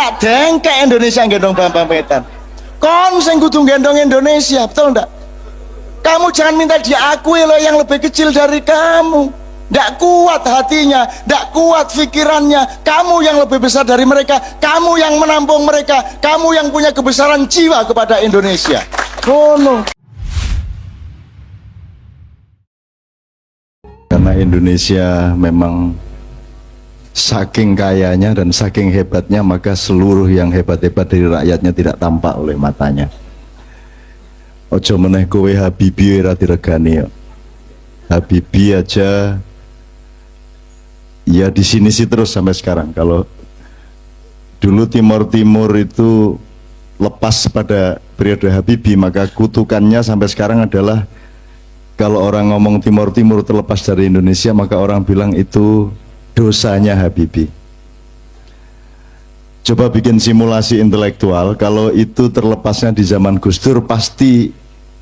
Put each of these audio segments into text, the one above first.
Tak dengkek Indonesia gendong Bambang Wetan. Kon sing kudu gendong Indonesia, betul ndak? Kamu jangan minta diakui loh yang lebih kecil dari kamu. Ndak kuat hatinya, ndak kuat pikirannya. Kamu yang lebih besar dari mereka, kamu yang menampung mereka, kamu yang punya kebesaran jiwa kepada Indonesia. No. Karena Indonesia memang saking kayanya dan saking hebatnya, maka seluruh yang hebat-hebat dari rakyatnya tidak tampak oleh matanya. Ojo meneh kowe Habibie ora diregani. Habibie aja ya di sini sih terus sampai sekarang. Kalau dulu Timur Timur itu lepas pada periode Habibie, maka kutukannya sampai sekarang adalah kalau orang ngomong Timur Timur terlepas dari Indonesia, maka orang bilang itu dosanya Habibie. Coba bikin simulasi intelektual, kalau itu terlepasnya di zaman Gus Dur, pasti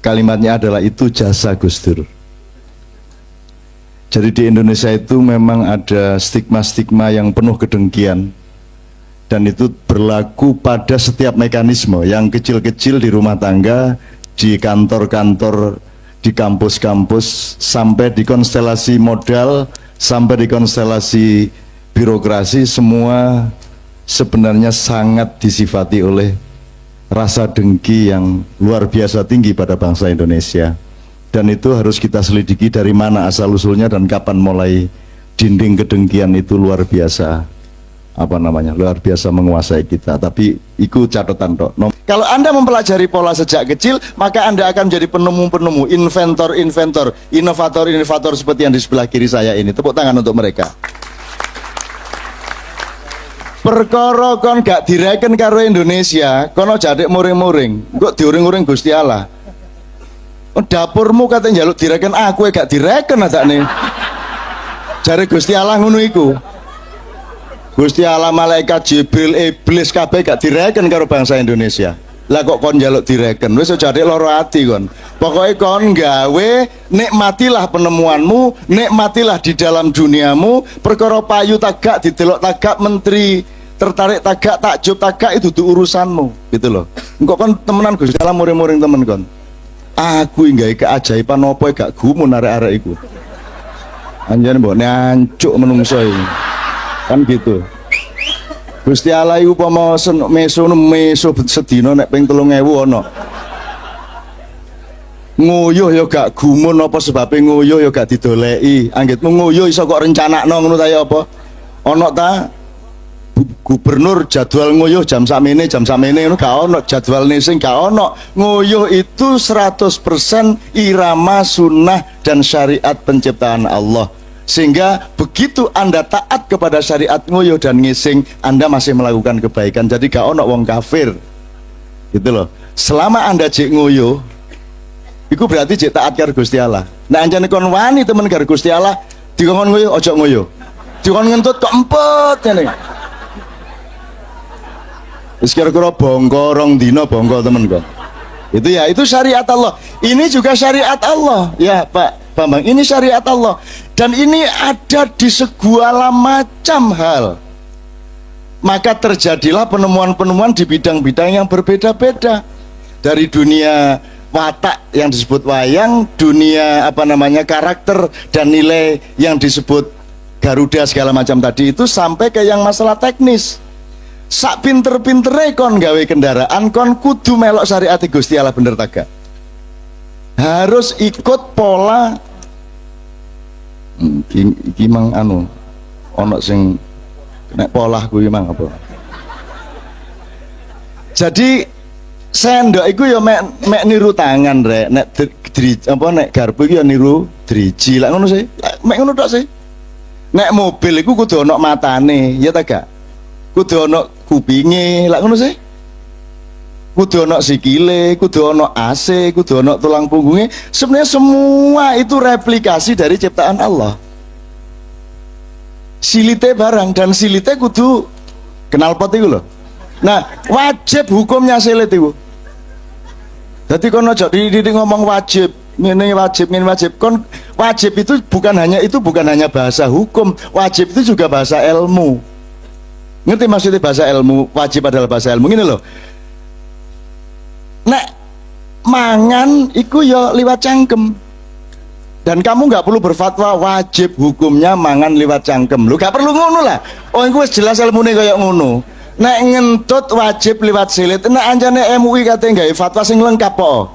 kalimatnya adalah itu jasa Gus Dur. Jadi di Indonesia itu memang ada stigma-stigma yang penuh kedengkian, dan itu berlaku pada setiap mekanisme, yang kecil-kecil di rumah tangga, di kantor-kantor, di kampus-kampus, sampai di konstelasi modal, sampai di konstelasi birokrasi, semua sebenarnya sangat disifati oleh rasa dengki yang luar biasa tinggi pada bangsa Indonesia. Dan itu harus kita selidiki dari mana asal-usulnya dan kapan mulai dinding kedengkian itu luar biasa, luar biasa menguasai kita. Tapi itu catatan tok. Kalau Anda mempelajari pola sejak kecil, maka Anda akan menjadi penemu-penemu, inventor-inventor, inovator-inovator seperti yang di sebelah kiri saya ini. Tepuk tangan untuk mereka. Perkara kon gak direken karo Indonesia, kono jadek muring-muring, kok diuring-uring Gusti Allah. Dapurmu katanya njaluk direken, aku gak direken adakne. Jare Gusti Allah ngono iku. Gusti Allah, malaikat Jibril, iblis kabeh gak direken karo bangsa Indonesia. Lah kok kon njaluk direken, wis jadek loro ati kon. Pokoke kon gawe, nikmatilah penemuanmu, nikmatilah di dalam duniamu. Perkara payu tagak didelok tagak menteri, tertarik tagak takjub tagak, itu tuh urusanmu, gitu loh. Engkau kon temenan Gusti Allah muring-muring temen kon. Aku nggawe keajaiban apa gak gumun arek-arek iku. Anjane mbok nancuk menungso iki. Kan gitu. Gusti Allah iku upama meso sedina nek ping 3000 ana. Nguyuh ya gak gumun apa sebabe nguyuh ya gak didoleki. Anggitmu nguyuh iso kok rencanakno ngono ta ya apa? Ana ta gubernur jadwal nguyuh jam sakmene ngono gak ono, jadwalne sing gak ono. Nguyuh itu 100% irama sunnah dan syariat penciptaan Allah. Sehingga begitu Anda taat kepada syariat nguyuh dan ngising, Anda masih melakukan kebaikan. Jadi gak ono wong kafir. Gitu loh. Selama Anda jek nguyuh, iku berarti jek taat karo Gusti Allah. Nah anjane kon wani temen karo Gusti Allah, dikon nguyuh ojo nguyuh. Dikon ngentut kok empet ngene. Wis kira-kira bongko rong dina bongko temen kok. Itu ya, itu syariat Allah. Ini juga syariat Allah. Ya Pak Bambang, ini syariat Allah. Dan ini ada di segala macam hal. Maka terjadilah penemuan-penemuan di bidang-bidang yang berbeda-beda. Dari dunia watak yang disebut wayang, dunia karakter dan nilai yang disebut Garuda segala macam tadi itu, sampai ke yang masalah teknis. Sak pinter-pintere kon gawe kendaraan, kon kudu melok syariat Gusti Allah bener taga. Harus ikut pola iki mang ono sing nek polah kuwi mang apa. Jadi sendok iku ya mek niru tangan rek, nek nek garpu iki ya niru driji. Lah ngono sih. Mek ngono tok sih. Nek mobil iku kudu ono matane, ya ta gak? Kudu ono kupinge, lah ngono sih. Kudu ono sikile, kudu ono AC, kudu ono tulang punggungnya. Sebenarnya semua itu replikasi dari ciptaan Allah. Silite barang, dan silite kudu knalpot itu loh. Nah, wajib hukumnya silit itu. Jadi kon aja dididik ngomong wajib, ini wajib, ini wajib. Kon wajib itu bukan hanya bahasa hukum, wajib itu juga bahasa ilmu. Ngerti maksudnya bahasa ilmu? Wajib adalah bahasa ilmu. Gini loh. Nek mangan iku ya liwat cangkem. Dan kamu nggak perlu berfatwa wajib hukumnya mangan liwat cangkem. Lu gak perlu ngono lah. Oh iku wis jelas ilmune kayak ngono. Nek ngentut wajib liwat silit. Nek anjane MUI katanya gawe fatwa sing lengkap po.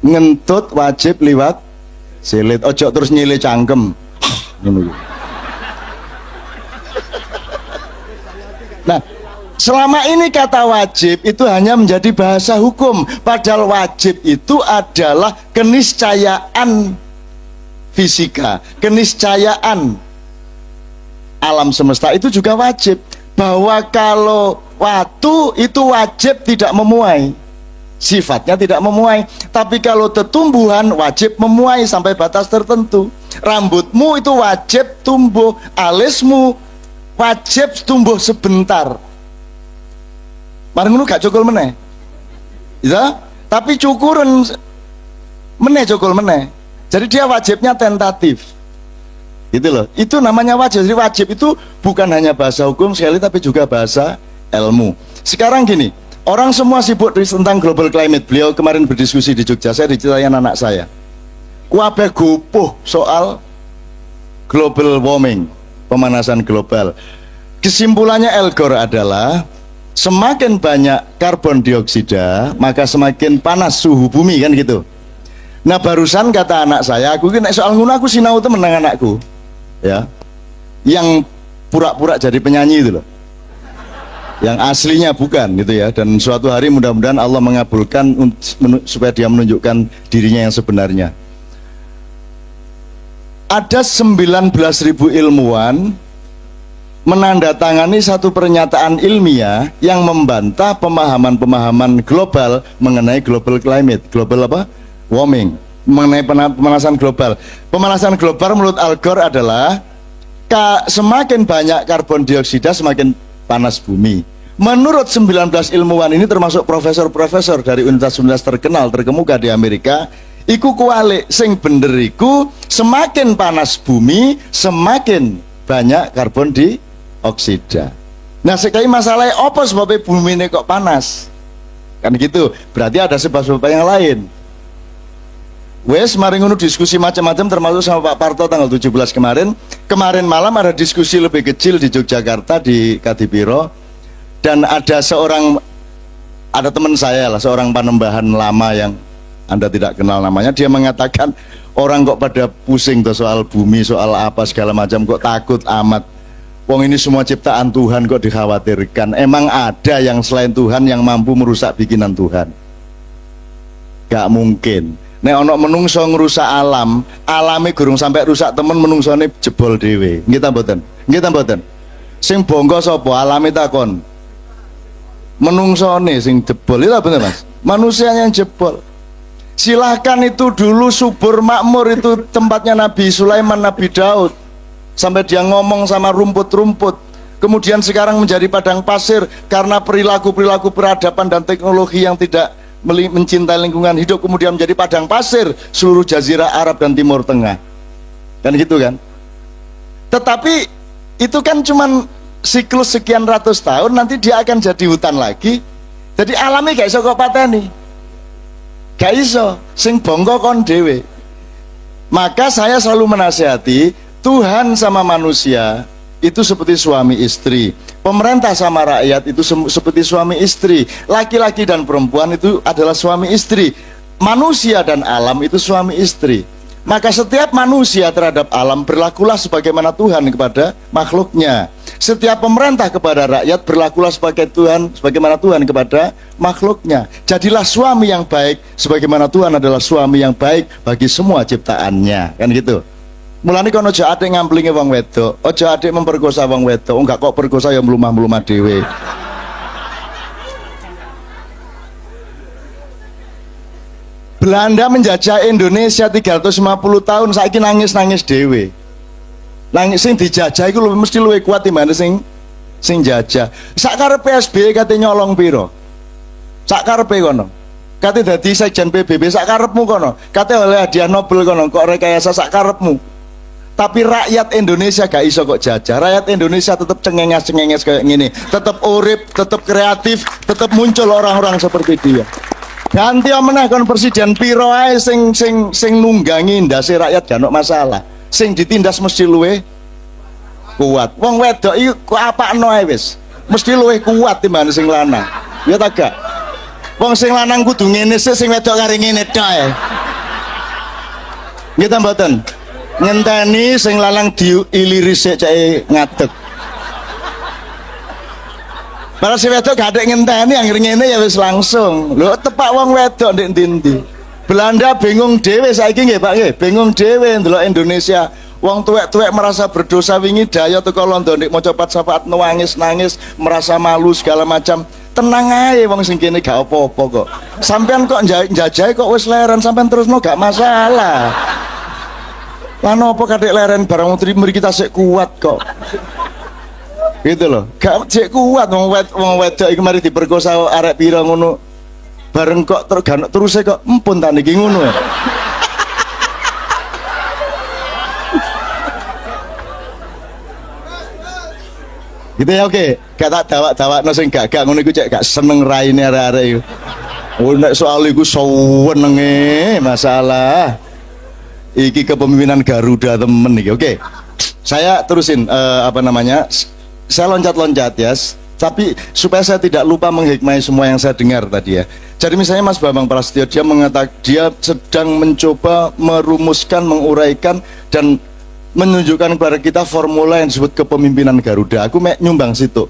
Ngentut wajib liwat silit. Ojo terus nyile cangkem. Nah, selama ini kata wajib itu hanya menjadi bahasa hukum, padahal wajib itu adalah keniscayaan fisika, keniscayaan alam semesta itu juga wajib. Bahwa kalau watu itu wajib tidak memuai, sifatnya tidak memuai. Tapi kalau tetumbuhan wajib memuai sampai batas tertentu. Rambutmu itu wajib tumbuh, alismu wajib tumbuh sebentar. Bareng ngono gak cukul meneh. Ya, tapi cukuran meneh cukul meneh. Jadi dia wajibnya tentatif. Gitu loh. Itu namanya wajib. Jadi wajib itu bukan hanya bahasa hukum sekali tapi juga bahasa ilmu. Sekarang gini, orang semua sibuk tentang global climate. Beliau kemarin berdiskusi di Jogja, saya diceritain anak saya. Kuabe gupuh soal global warming, pemanasan global. Kesimpulannya Al Gore adalah semakin banyak karbon dioksida maka semakin panas suhu bumi, kan gitu. Nah barusan kata anak saya, aku ini soal ngono aku sinau temen anakku ya, yang pura-pura jadi penyanyi itu loh, yang aslinya bukan gitu ya. Dan suatu hari mudah-mudahan Allah mengabulkan supaya dia menunjukkan dirinya yang sebenarnya. Ada 19.000 ilmuwan menandatangani satu pernyataan ilmiah yang membantah pemahaman-pemahaman global mengenai global climate, global apa? Warming, mengenai pemanasan global. Pemanasan global menurut Al Gore adalah semakin banyak karbon dioksida semakin panas bumi. Menurut 19 ilmuwan ini termasuk profesor-profesor dari universitas terkenal terkemuka di Amerika, iku kualik sing bener iku semakin panas bumi semakin banyak karbon dioksida. Nah sekali masalahnya apa sebabnya bumi ini kok panas? Kan gitu, berarti ada sebab-sebab yang lain. Wes mari ngono diskusi macam-macam termasuk sama Pak Parto tanggal 17 kemarin. Kemarin malam ada diskusi lebih kecil di Yogyakarta di Kadipiro, dan ada teman saya lah, seorang panembahan lama yang Anda tidak kenal namanya. Dia mengatakan orang kok pada pusing tuh soal bumi, soal apa segala macam, kok takut amat. Wong ini semua ciptaan Tuhan kok dikhawatirkan. Emang ada yang selain Tuhan yang mampu merusak bikinan Tuhan? Gak mungkin. Nek ono menungso ngerusak alam, alame gurung sampai rusak temen menungsone jebol dhewe. Nggih ta mboten? Nggih ta mboten? Sing bongko sapa? Alame takon. Menungsone sing jebol. Itu bener Mas. Manusia yang jebol. Silahkan itu dulu subur makmur, itu tempatnya Nabi Sulaiman, Nabi Daud. Sampai dia ngomong sama rumput-rumput. Kemudian sekarang menjadi padang pasir karena perilaku-perilaku peradaban dan teknologi yang tidak mencintai lingkungan hidup, kemudian menjadi padang pasir seluruh jazirah Arab dan Timur Tengah, kan gitu kan. Tetapi itu kan cuman siklus sekian ratus tahun, nanti dia akan jadi hutan lagi. Jadi alamnya gak iso kok pateni, gak iso, sing bongko kon dewe. Maka saya selalu menasihati, Tuhan sama manusia itu seperti suami istri, pemerintah sama rakyat itu seperti suami istri, laki-laki dan perempuan itu adalah suami istri, manusia dan alam itu suami istri. Maka setiap manusia terhadap alam berlakulah sebagaimana Tuhan kepada makhluknya. Setiap pemerintah kepada rakyat berlakulah sebagaimana Tuhan kepada makhluknya. Jadilah suami yang baik sebagaimana Tuhan adalah suami yang baik bagi semua ciptaannya, kan gitu. Mulane kono aja ate ngamplinge wong wedok, aja ate memperkosa wong wedok. Enggak kok perkosa ya mlumah-mlumah dhewe. Belanda menjajah Indonesia 350 tahun, saiki nangis-nangis dhewe. Nangis sing dijajah iku mesti luwih kuat timbang sing jajah. Sak karepe SBY kate nyolong piro? Sak karepe kono. Kate dadi sekjen PBB sak karepmu kono. Kate oleh hadiah Nobel kono, kok rekayasa sak karepmu. Tapi rakyat Indonesia gak iso kok jajah. Rakyat Indonesia tetap cengenges kayak gini, tetap urip, tetap kreatif, tetap muncul orang-orang seperti dia. Ganti meneh kon presiden piro ae sing nunggangi ndase rakyat gak ono masalah. Sing ditindas mesti luwe kuat. Wong wedok iki ku apakno ae wis. Mesti luwe kuat timbang sing lanang. Ya ta gak? Wong sing lanang kudu ngene sik, sing wedok kare ngene tok ae. Nggih ta mboten? Ngenteni sing lanang diiliri sik cake ngadeg. Para si wedok gak ada ngenteni yang ngene ya wis langsung. Lho tepak wong wedok ndek ndi-ndi. Belanda bingung dhewe saiki nggih Pak nggih, bingung dhewe ndelok Indonesia. Wong tuwek-tuwek merasa berdosa wingi daya teko Londo ndek maca safaat nangis, merasa malu segala macam. Tenang ae wong sing kene gak apa-apa kok. Sampean kok njajahe kok wis leren, sampean terusno gak masalah. Lah nopo kadek leren barang mriki kita sik kuat kok. Gitu loh. Gak sik kuat wong wedok iki mari diperkosa arek pira ngono. Bareng kok terus kok empun ta niki ngono. Gitu ya oke. Gak tak dawak-dawakno sing gak ngono iku cek gak seneng raine arek-arek iku. Oh nek soal iku senenge masalah. Iki kepemimpinan Garuda temen iki. Oke. Saya terusin saya loncat-loncat ya. Tapi supaya saya tidak lupa menghikmati semua yang saya dengar tadi ya. Jadi misalnya Mas Bambang Prasetyo dia sedang mencoba merumuskan, menguraikan dan menunjukkan kepada kita formula yang disebut kepemimpinan Garuda. Aku nyumbang situ.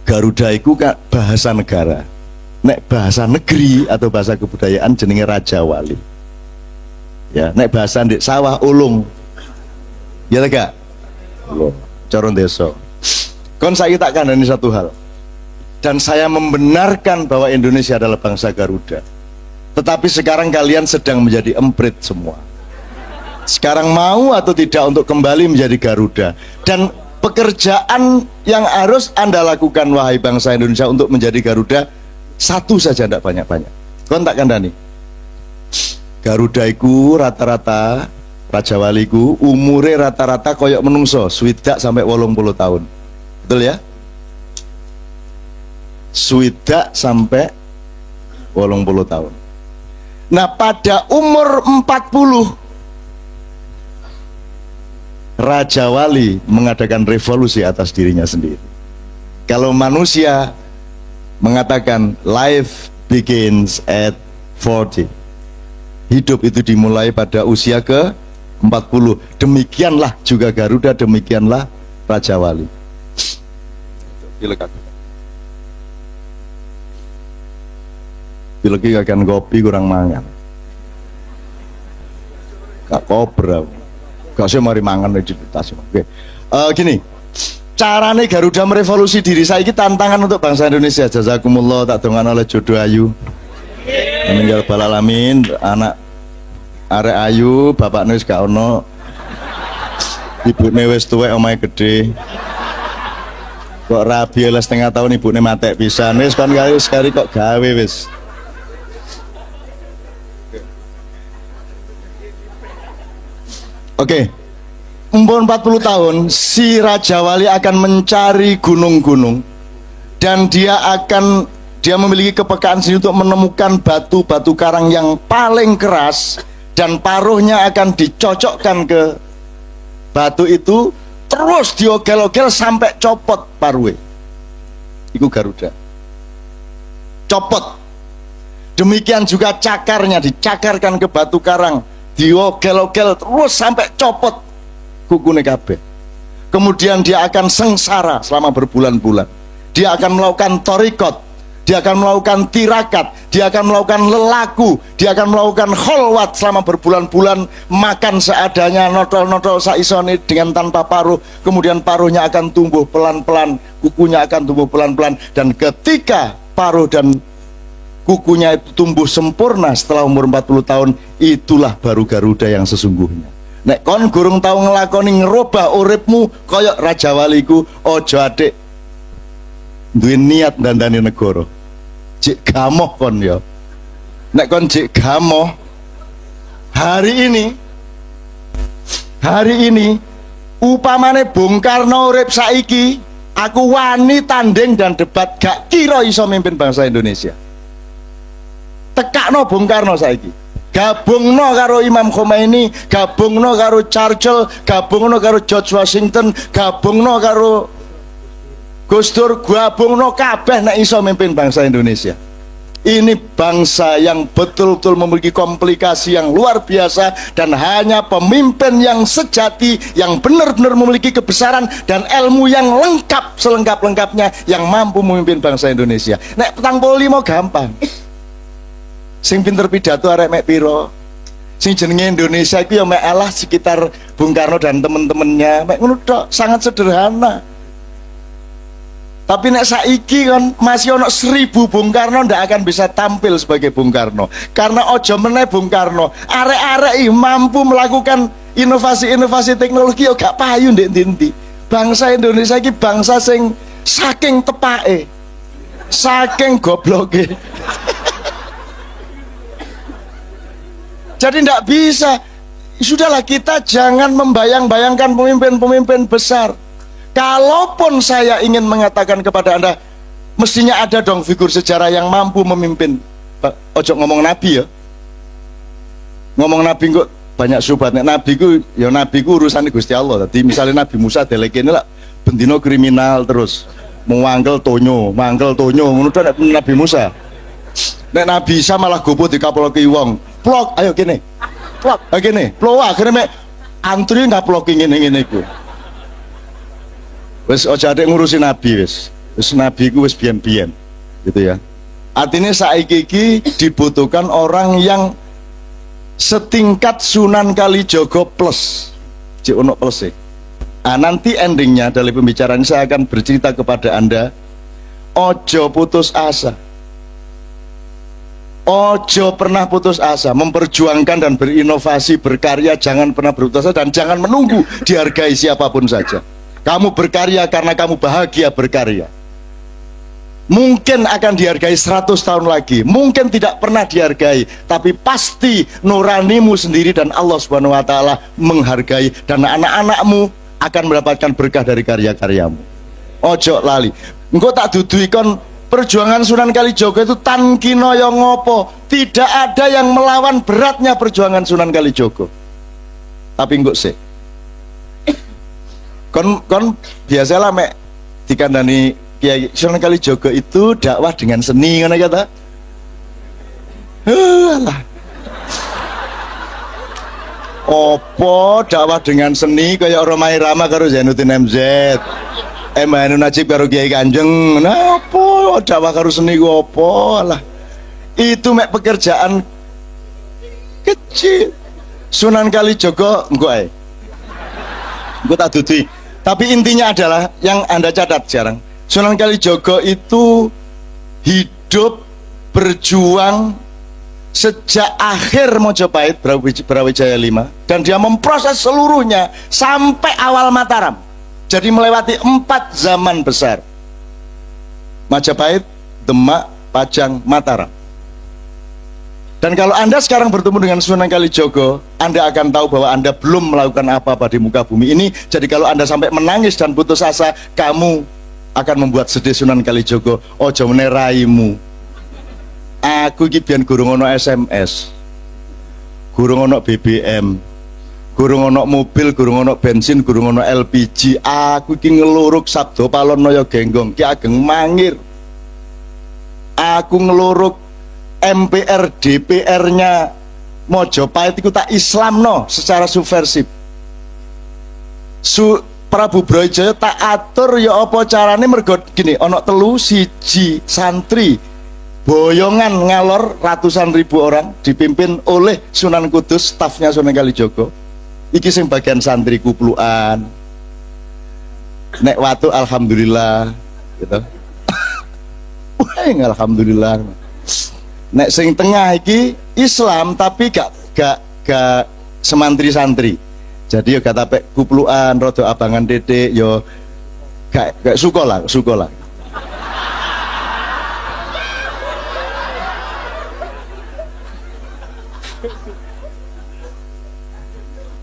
Garuda itu kan bahasa negara. Nek bahasa negeri atau bahasa kebudayaan jenenge Raja Wali. Ya, nek bahasa di sawah ulung. Ya gak? Ulung, coron desa. Kon saya tak kandani satu hal. Dan saya membenarkan bahwa Indonesia adalah bangsa Garuda. Tetapi sekarang kalian sedang menjadi emprit semua. Sekarang mau atau tidak untuk kembali menjadi Garuda. Dan pekerjaan yang harus Anda lakukan wahai bangsa Indonesia untuk menjadi Garuda satu saja, tidak banyak-banyak. Kon tak kandani. Garuda iku rata-rata Raja Wali ku umure rata-rata koyok menungso swidak sampai 80 tahun. Betul ya? Swidak sampai 80 tahun. Nah pada umur 40 Raja Wali mengadakan revolusi atas dirinya sendiri. Kalau manusia mengatakan life begins at 40, hidup itu dimulai pada usia ke 40. Demikianlah juga Garuda, demikianlah Raja Wali. Pileki kakan kopi kurang mangan. Gak kobra. Gak sih mari mangan di tas. Oke. Gini. Carane Garuda merevolusi diri saya ini tantangan untuk bangsa Indonesia. Jazakumullah, tak dongan oleh jodoh ayu. Meninggal balalamin, anak arek ayu, bapaknya wis gak ono, ibune wis tuwek, omahe gede. Kok rabi oleh setengah tahun ibune matek pisan. Wis kon kali sekali kok gawe wis. Oke. Umur 40 tahun si Raja Wali akan mencari gunung-gunung dan dia memiliki kepekaan sendiri untuk menemukan batu-batu karang yang paling keras dan paruhnya akan dicocokkan ke batu itu, terus diogel-ogel sampai copot paruhnya. Itu Garuda. Copot. Demikian juga cakarnya dicakarkan ke batu karang, diogel-ogel terus sampai copot kukune kabeh. Kemudian dia akan sengsara selama berbulan-bulan. Dia akan melakukan torikot, dia akan melakukan tirakat, dia akan melakukan lelaku, dia akan melakukan kholwat selama berbulan-bulan, makan seadanya, notol-notol saisoni dengan tanpa paruh. Kemudian paruhnya akan tumbuh pelan-pelan, kukunya akan tumbuh pelan-pelan, dan ketika paruh dan kukunya itu tumbuh sempurna setelah umur 40 tahun, itulah baru Garuda yang sesungguhnya. Nek kon gurung tau ngelakoni ngerubah uripmu koyok Raja Waliku, ojo adik duwe niat dandani negara. Jik gamoh kon ya. Nek kon jik gamoh hari ini Hari ini upamane Bung Karno urip saiki, aku wani tanding dan debat gak kira iso mimpin bangsa Indonesia. Tekakno Bung Karno saiki, gabungno karo Imam Khomeini, gabungno karo Churchill, gabungno karo George Washington, gabungno karo Gus Dur, gabungno kabeh nek iso mimpin bangsa Indonesia. Ini bangsa yang betul-betul memiliki komplikasi yang luar biasa, dan hanya pemimpin yang sejati, yang benar-benar memiliki kebesaran dan ilmu yang lengkap, selengkap-lengkapnya, yang mampu memimpin bangsa Indonesia. Nek petang poli mau gampang, sing pinter pidato arek mek piro, sing jenenge Indonesia itu ya mek alah sekitar Bung Karno dan temen-temennya, mek ngono tok, sangat sederhana. Tapi nek saiki kan masih ono 1000 Bung Karno ndak akan bisa tampil sebagai Bung Karno. Karena ojo meneh Bung Karno, arek-arek mampu melakukan inovasi-inovasi teknologi yo gak payu ndek ndi. Bangsa Indonesia iki bangsa sing saking tepake, saking gobloke. Jadi ndak bisa. Sudahlah, kita jangan membayang-bayangkan pemimpin-pemimpin besar. Kalaupun saya ingin mengatakan kepada Anda, mestinya ada dong figur sejarah yang mampu memimpin. Ojo ngomong nabi ya. Ngomong nabi kok banyak syubhatnya. Nabi ku ya, nabi ku urusan Gusti Allah. Tadi misalnya Nabi Musa delekene lah bendino kriminal terus mangkel tonyo ngono tok Nabi Musa. Nek Nabi Isa malah gopo dikaploki wong. Plok, ayo kene. Plok, ayo kene. Plok akhirnya mek antri ngaploki ngene-ngene iku. Wes ojo adek ngurusi nabi, wes nabi ku wes biyen-biyen gitu ya. Artinya saiki iki dibutuhkan orang yang setingkat Sunan Kalijogo plus, cek ono plus sih. Nanti endingnya dari pembicaraan saya akan bercerita kepada Anda, ojo putus asa, ojo pernah putus asa, memperjuangkan dan berinovasi, berkarya, jangan pernah berputus asa, dan jangan menunggu dihargai siapapun saja. Kamu berkarya karena kamu bahagia berkarya. Mungkin akan dihargai 100 tahun lagi, mungkin tidak pernah dihargai, tapi pasti nuranimu sendiri dan Allah Subhanahu wa taala menghargai, dan anak-anakmu akan mendapatkan berkah dari karya-karyamu. Ojo lali. Engko tak dudui kon perjuangan Sunan Kalijogo itu tan kinoyo ngopo. Tidak ada yang melawan beratnya perjuangan Sunan Kalijogo. Tapi engko sih, kon biasalah mek dikandani Kiai Sunan Kalijogo itu dakwah dengan seni, ngono kata. Alah. Opo dakwah dengan seni kaya Romai Rama karo Zainuddin MZ, Emanu Najib karo Kiai Kanjeng. Nah, opo dakwah karo seni ku opo lah. Itu mek pekerjaan kecil. Sunan Kalijogo engko ae. Engko tak duduhi. Tapi intinya adalah yang Anda catat sekarang, Sunan Kalijogo itu hidup berjuang sejak akhir Mojopahit Brawijaya 5, dan dia memproses seluruhnya sampai awal Mataram. Jadi melewati 4 zaman besar: Majapahit, Demak, Pajang, Mataram. Dan kalau Anda sekarang bertemu dengan Sunan Kalijogo, Anda akan tahu bahwa Anda belum melakukan apa-apa di muka bumi ini. Jadi kalau Anda sampai menangis dan putus asa, kamu akan membuat sedih Sunan Kalijogo. Ojo meneraimu. Aku iki biyen gurung ono SMS, gurung ono BBM, gurung ono mobil, gurung ono bensin, gurung ono LPG. Aku iki ngeluruk Sabdo Palon Noyo Genggong, Ki Ageng Mangir. Aku ngeluruk MPR DPR-nya Mojopahit itu tak Islam no secara subversif. Prabu Brawijaya tak atur ya apa carane, mergo gini, ono 3 siji santri boyongan ngalor ratusan ribu orang dipimpin oleh Sunan Kudus, stafnya Sunan Kalijogo. Iki sing bagian santri kupluan. Nek watu alhamdulillah gitu. Wah, alhamdulillah. Nek sing tengah iki Islam tapi gak semantri santri. Jadi yo kata pek kupluan, rodo abangan dedek, yo gak sukola.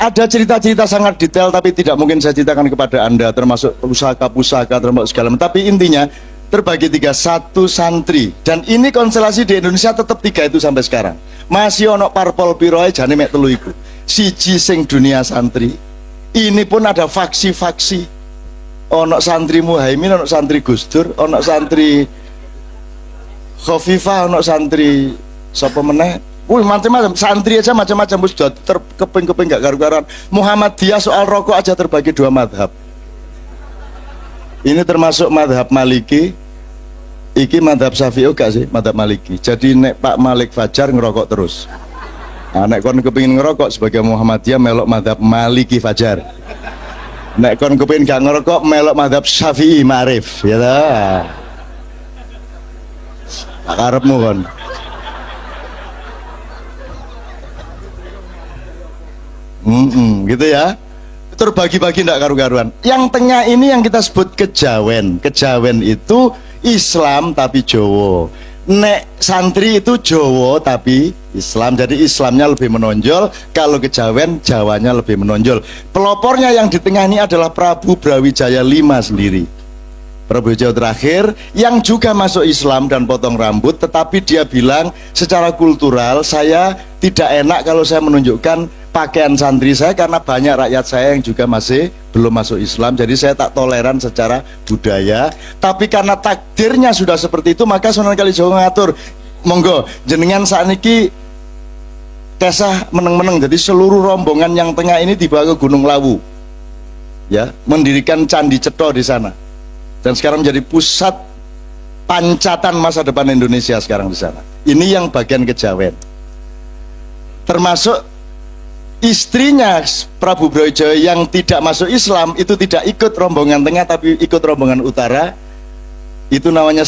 Ada cerita-cerita sangat detail tapi tidak mungkin saya ceritakan kepada Anda, termasuk pusaka-pusaka, termasuk segala macam. Tapi intinya terbagi tiga, satu santri, dan ini konstelasi di Indonesia tetap tiga itu sampai sekarang. Masih ono parpol piroe jane mek telu iku. Siji sing dunia santri. Ini pun ada faksi-faksi. Ono santri Muhaimin, ono santri Gus Dur, ono santri Khofifah, ono santri sapa meneh. Macam-macam, santri aja macam-macam, sudah terkeping-keping gak karu-karuan. Muhammadiyah soal rokok aja terbagi dua madhab. Ini termasuk madhab Maliki, iki madhab Syafi'i gak sih, madhab Maliki. Jadi nek Pak Malik Fajar ngerokok terus. Nah, nek kon kepingin ngerokok sebagai Muhammadiyah melok madhab Maliki Fajar. Nek kon kepingin gak ngerokok melok madhab Syafi'i Ma'rif, ya lah. Tak karepmu kon. Gitu ya, terbagi-bagi ndak karu-karuan. Yang tengah ini yang kita sebut kejawen. Kejawen itu Islam tapi Jowo. Nek santri itu Jowo tapi Islam. Jadi Islamnya lebih menonjol, kalau kejawen Jawanya lebih menonjol. Pelopornya yang di tengah ini adalah Prabu Brawijaya V sendiri. Prabu Brawijaya terakhir yang juga masuk Islam dan potong rambut, tetapi dia bilang secara kultural saya tidak enak kalau saya menunjukkan pakaian santri saya karena banyak rakyat saya yang juga masih belum masuk Islam, jadi saya tak toleran secara budaya. Tapi karena takdirnya sudah seperti itu, maka Sunan Kalijaga ngatur, monggo jenengan saat ini kesah meneng-meneng, jadi seluruh rombongan yang tengah ini dibawa ke Gunung Lawu, ya, mendirikan Candi Cetha di sana, dan sekarang menjadi pusat pancatan masa depan Indonesia sekarang di sana. Ini yang bagian kejawen, termasuk istrinya Prabu Brawijaya yang tidak masuk Islam itu tidak ikut rombongan tengah tapi ikut rombongan utara. Itu namanya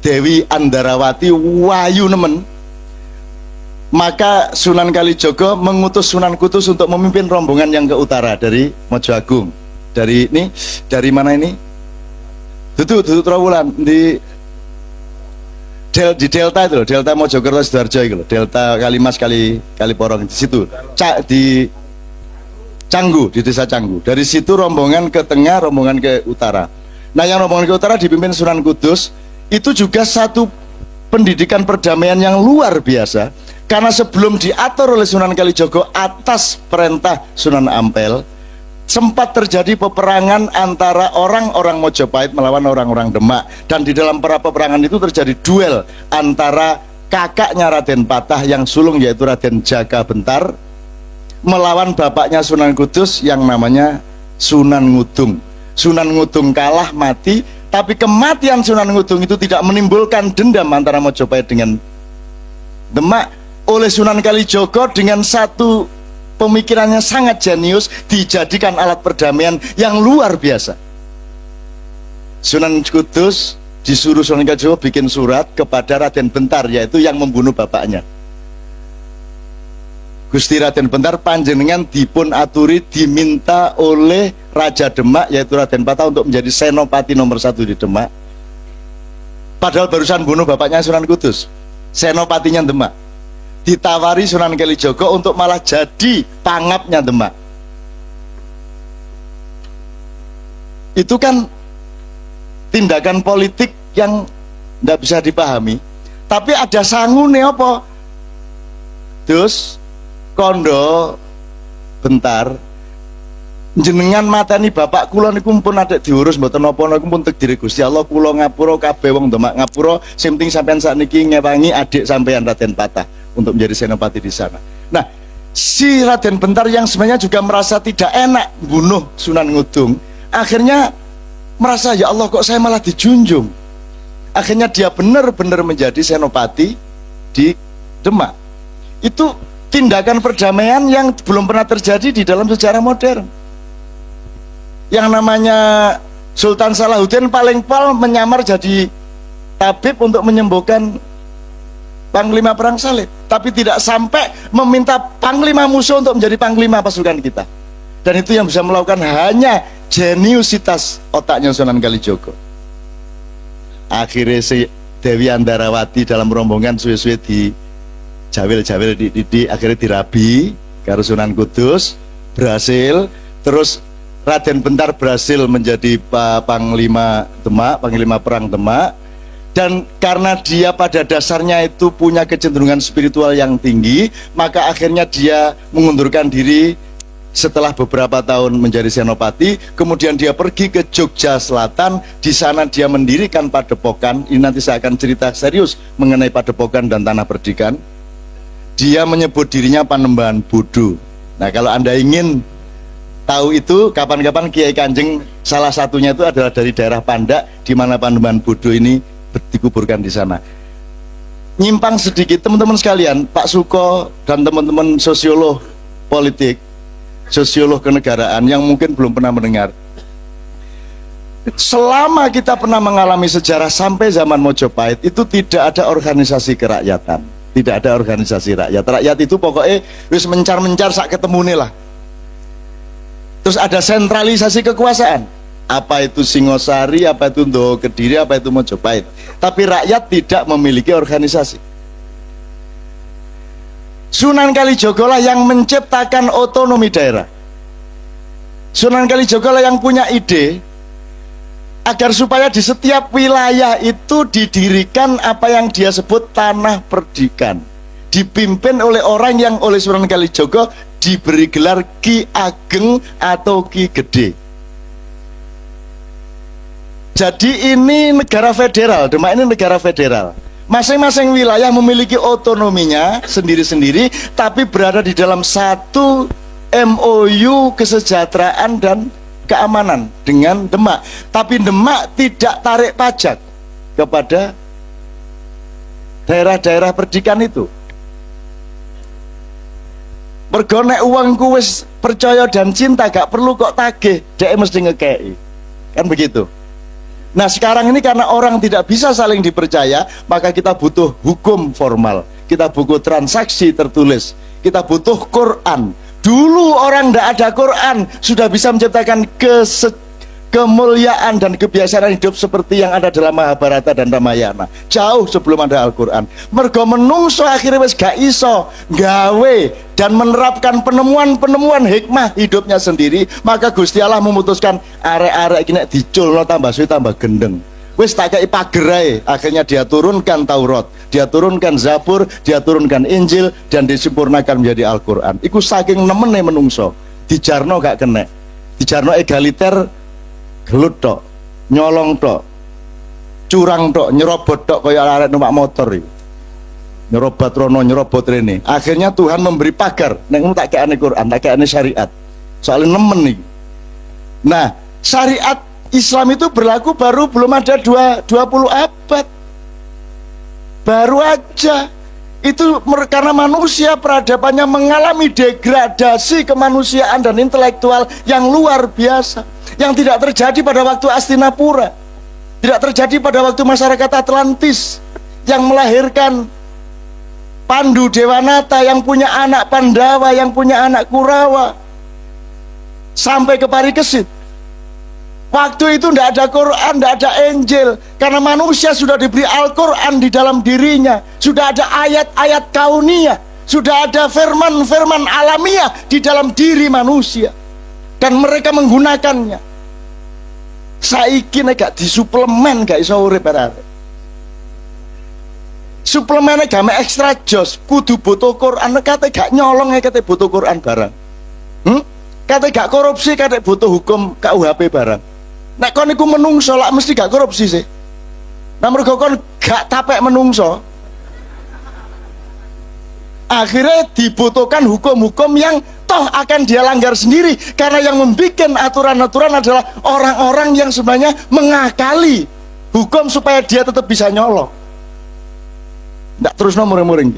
Dewi Andarawati Wayu Nemen. Maka Sunan Kalijaga mengutus Sunan Kudus untuk memimpin rombongan yang ke utara dari Mojo Agung. Dari ini, dari mana ini? Dudu Trawulan di delta itu loh, delta Mojokerto Sidoarjo itu loh, delta Kalimas Kaliporong di situ, di Canggu, di desa Canggu. Dari situ rombongan ke tengah, rombongan ke utara. Nah, yang rombongan ke utara dipimpin Sunan Kudus. Itu juga satu pendidikan perdamaian yang luar biasa, karena sebelum diatur oleh Sunan Kalijaga atas perintah Sunan Ampel, sempat terjadi peperangan antara orang-orang Mojopahit melawan orang-orang Demak, dan di dalam peperangan itu terjadi duel antara kakaknya Raden Patah yang sulung yaitu Raden Jaka Bentar melawan bapaknya Sunan Kudus yang namanya Sunan Ngudung. Sunan Ngudung kalah, mati, tapi kematian Sunan Ngudung itu tidak menimbulkan dendam antara Mojopahit dengan Demak. Oleh Sunan Kalijaga dengan satu pemikirannya sangat jenius dijadikan alat perdamaian yang luar biasa. Sunan Kudus disuruh Sunan Kalijaga bikin surat kepada Raden Bentar, yaitu yang membunuh bapaknya. Gusti Raden Bentar panjenengan dipun aturi diminta oleh Raja Demak yaitu Raden Patah untuk menjadi senopati nomor 1 di Demak. Padahal barusan bunuh bapaknya Sunan Kudus, senopatinya Demak. Ditawari Sunan Kalijaga untuk malah jadi pangapnya Demak. Itu kan tindakan politik yang tidak bisa dipahami. Tapi ada sangune apa? Terus kondo bentar jenengan mateni bapak kula niku pun ada diurus mboten napa-napa pun takdir Gusti Allah, kula ngapura kabeh wong Demak ngapura, sing penting sampean sakniki ngewangi adik sampean Raden Patah untuk menjadi senopati di sana. Nah, si Raden Bentar yang sebenarnya juga merasa tidak enak bunuh Sunan Ngudung, akhirnya merasa ya Allah kok saya malah dijunjung. Akhirnya dia benar-benar menjadi senopati di Demak. Itu tindakan perdamaian yang belum pernah terjadi di dalam sejarah modern. Yang namanya Sultan Salahuddin paling pol menyamar jadi tabib untuk menyembuhkan Panglima Perang Salib, tapi tidak sampai meminta Panglima musuh untuk menjadi Panglima pasukan kita. Dan itu yang bisa melakukan hanya jeniusitas otaknya Sunan Kalijaga. Akhirnya si Dewi Andarawati dalam rombongan suwe-suwe di jawil-jawil di akhirnya dirabi karo Sunan Kudus, berhasil, terus Raden Bentar berhasil menjadi Panglima Demak, Panglima Perang Demak, dan karena dia pada dasarnya itu punya kecenderungan spiritual yang tinggi, maka akhirnya dia mengundurkan diri setelah beberapa tahun menjadi senopati. Kemudian dia pergi ke Jogja Selatan, di sana dia mendirikan padepokan. Ini nanti saya akan cerita serius mengenai padepokan dan tanah perdikan. Dia menyebut dirinya Panembahan Bodo. Nah, kalau Anda ingin tahu itu, kapan-kapan Kiai Kanjeng salah satunya itu adalah dari daerah Pandak, di mana Panembahan Bodo ini dikuburkan di sana. Nyimpang sedikit teman-teman sekalian, Pak Suko dan teman-teman sosiolog politik, sosiolog kenegaraan yang mungkin belum pernah mendengar, selama kita pernah mengalami sejarah sampai zaman Mojopahit itu tidak ada organisasi kerakyatan, tidak ada organisasi rakyat. Rakyat itu pokoknya wis mencar-mencar sak ketemu nih lah. Terus ada sentralisasi kekuasaan, apa itu Singosari, apa itu Ndowo Kediri, apa itu Mojopahit, tapi rakyat tidak memiliki organisasi. Sunan Kalijogo lah yang menciptakan otonomi daerah. Sunan Kalijogo lah yang punya ide agar supaya di setiap wilayah itu didirikan apa yang dia sebut tanah perdikan, dipimpin oleh orang yang oleh Sunan Kalijogo diberi gelar Ki Ageng atau Ki Gede. Jadi ini negara federal, Demak ini negara federal. Masing-masing wilayah memiliki otonominya sendiri-sendiri, tapi berada di dalam satu MOU kesejahteraan dan keamanan dengan Demak. Tapi Demak tidak tarik pajak kepada daerah-daerah perdikan itu. Mergo nek uangku wis percaya dan cinta, gak perlu kok tagih, dhek mesti ngekei. Kan begitu. Nah sekarang ini karena orang tidak bisa saling dipercaya, maka kita butuh hukum formal, kita butuh transaksi tertulis, kita butuh Quran. Dulu orang tidak ada Quran sudah bisa menciptakan kemuliaan dan kebiasaan hidup seperti yang ada dalam Mahabharata dan Ramayana, jauh sebelum ada Al-Quran. Mergo menungso akhirnya wis gak iso gawe dan menerapkan penemuan-penemuan hikmah hidupnya sendiri, maka Gusti Allah memutuskan arek-arek iki nek diculno tambah suwi tambah gendeng, wis tak kei pager. Akhirnya dia turunkan Taurat, dia turunkan Zabur, dia turunkan Injil, dan disempurnakan menjadi Al-Quran. Iku saking nemene menungso, dijarno gak kena, dijarno egaliter, gelut tok, nyolong tok, curang tok, nyerobot tok kaya arek numpak motor iki. Nyerobot rono, nyerobot rene. Akhirnya Tuhan memberi pagar, nek ngono tak kekane Quran, tak kekane syariat. Soalnya nemen nih. Nah, syariat Islam itu berlaku baru belum ada 20 abad. Baru aja. Itu karena manusia peradabannya mengalami degradasi kemanusiaan dan intelektual yang luar biasa, yang tidak terjadi pada waktu Astinapura, tidak terjadi pada waktu masyarakat Atlantis yang melahirkan Pandu Dewanata, yang punya anak Pandawa, yang punya anak Kurawa, sampai ke Parikesit. Waktu itu tidak ada Quran, tidak ada Injil, karena manusia sudah diberi Al-Quran di dalam dirinya, sudah ada ayat-ayat kauniyah, sudah ada firman-firman alamiah di dalam diri manusia, dan mereka menggunakannya. Saiki nek gak disuplemen gak iso urip arek. Suplemennya game ekstra jos, kudu butuh Quran, kate gak nyolong kate butuh Quran barang. Kate gak korupsi kate butuh hukum KUHP barang. Nek kon iku menungso lak mesti gak korupsi sih. Nah mergo kon gak tapek menungso, akhirnya dibutuhkan hukum-hukum yang toh akan dia langgar sendiri, karena yang membuat aturan-aturan adalah orang-orang yang sebenarnya mengakali hukum supaya dia tetap bisa nyolong. Nggak terus muring-muring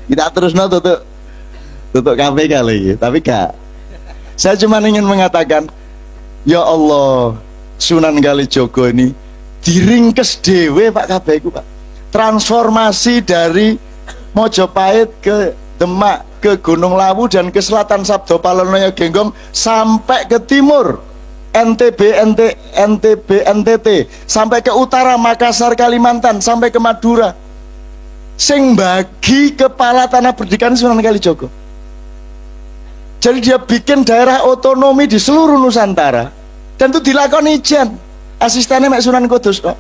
tidak terus tutup KPK lagi, tapi gak. Saya cuma ingin mengatakan, ya Allah, Sunan Kalijogo ini diringkes dewe Pak KPK Pak. Transformasi dari Mojopahit ke Demak, ke Gunung Lawu, dan ke selatan Sabdo Palonoyo Genggong sampai ke timur NTB, NTT, sampai ke utara Makassar Kalimantan, sampai ke Madura. sing bagi kepala tanah pendidikan Sunan Kalijogo. Jadi dia bikin daerah otonomi di seluruh Nusantara dan itu dilakoni ijen asistennya Mek Sunan Kudus kok.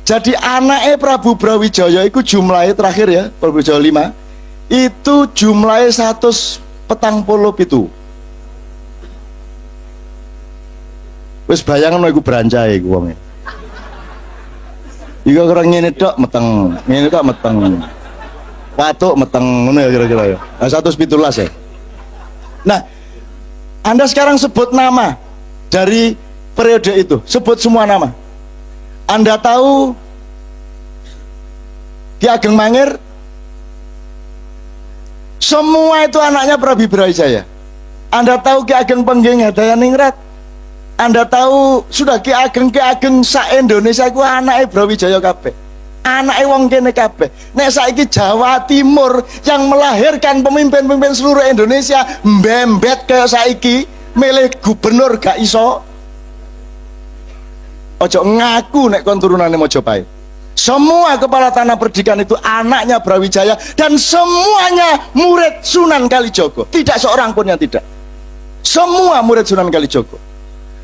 Jadi anaknya Prabu Brawijaya itu jumlahnya terakhir ya, Prabu Brawijaya 5 itu jumlahnya 147. Wis bayangan iku brancai iku wonge. Iku orang ngene tok meteng, ngene tok meteng. Watuk meteng ngono ya kira-kira ya. Nah, 117 ya. Nah, Anda sekarang sebut nama dari periode itu, sebut semua nama. Anda tahu Ki Ageng Mangir? Semua itu anaknya Prabu Brawijaya. Anda tahu Ki Ageng Pengging Hadayaningrat? Anda tahu sudah Ki Ageng sa Indonesia ku anake Brawijaya kabeh. Anake wong kene kabeh. Nek saiki Jawa Timur yang melahirkan pemimpin-pemimpin seluruh Indonesia mbembet kayak saiki milih gubernur gak iso. Ojo ngaku nek kon turunane Mojopahit. Semua kepala tanah pendidikan itu anaknya Brawijaya dan semuanya murid Sunan Kalijogo. Tidak seorang pun yang tidak. Semua murid Sunan Kalijogo.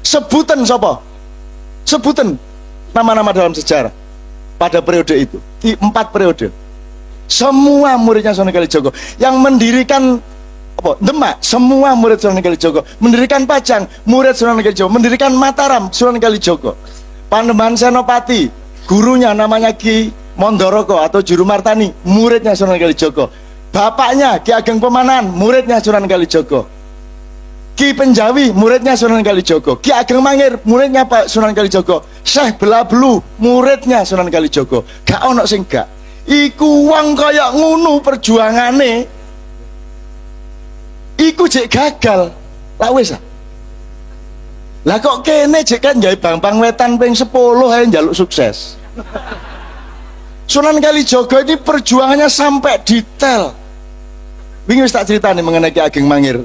Sebutan sapa? Sebutan nama-nama dalam sejarah pada periode itu, di 4 periode. Semua muridnya Sunan Kalijogo. Yang mendirikan apa? Demak, semua murid Sunan Kalijogo. Mendirikan Pajang, murid Sunan Kalijogo. Mendirikan Mataram, Sunan Kalijogo. Panembahan Senopati, gurunya namanya Ki Mondoroko atau Juru Martani, muridnya Sunan Kalijogo. Bapaknya Ki Ageng Pemanan, muridnya Sunan Kalijogo. Ki Penjawi, muridnya Sunan Kalijogo. Ki Ageng Mangir, muridnya Pak Sunan Kalijogo. Syekh Belabelu, muridnya Sunan Kalijogo. Gak ono sing gak. Iku wong kaya ngunu perjuangane. Iku jek gagal. Lah wis ah. Lah kok kene jek kan gawe Bambang Wetan ping 10 ae njaluk sukses. Sunan Kalijogo ini perjuangannya sampai detail. Wingi wis tak critani mengenai Ki Ageng Mangir.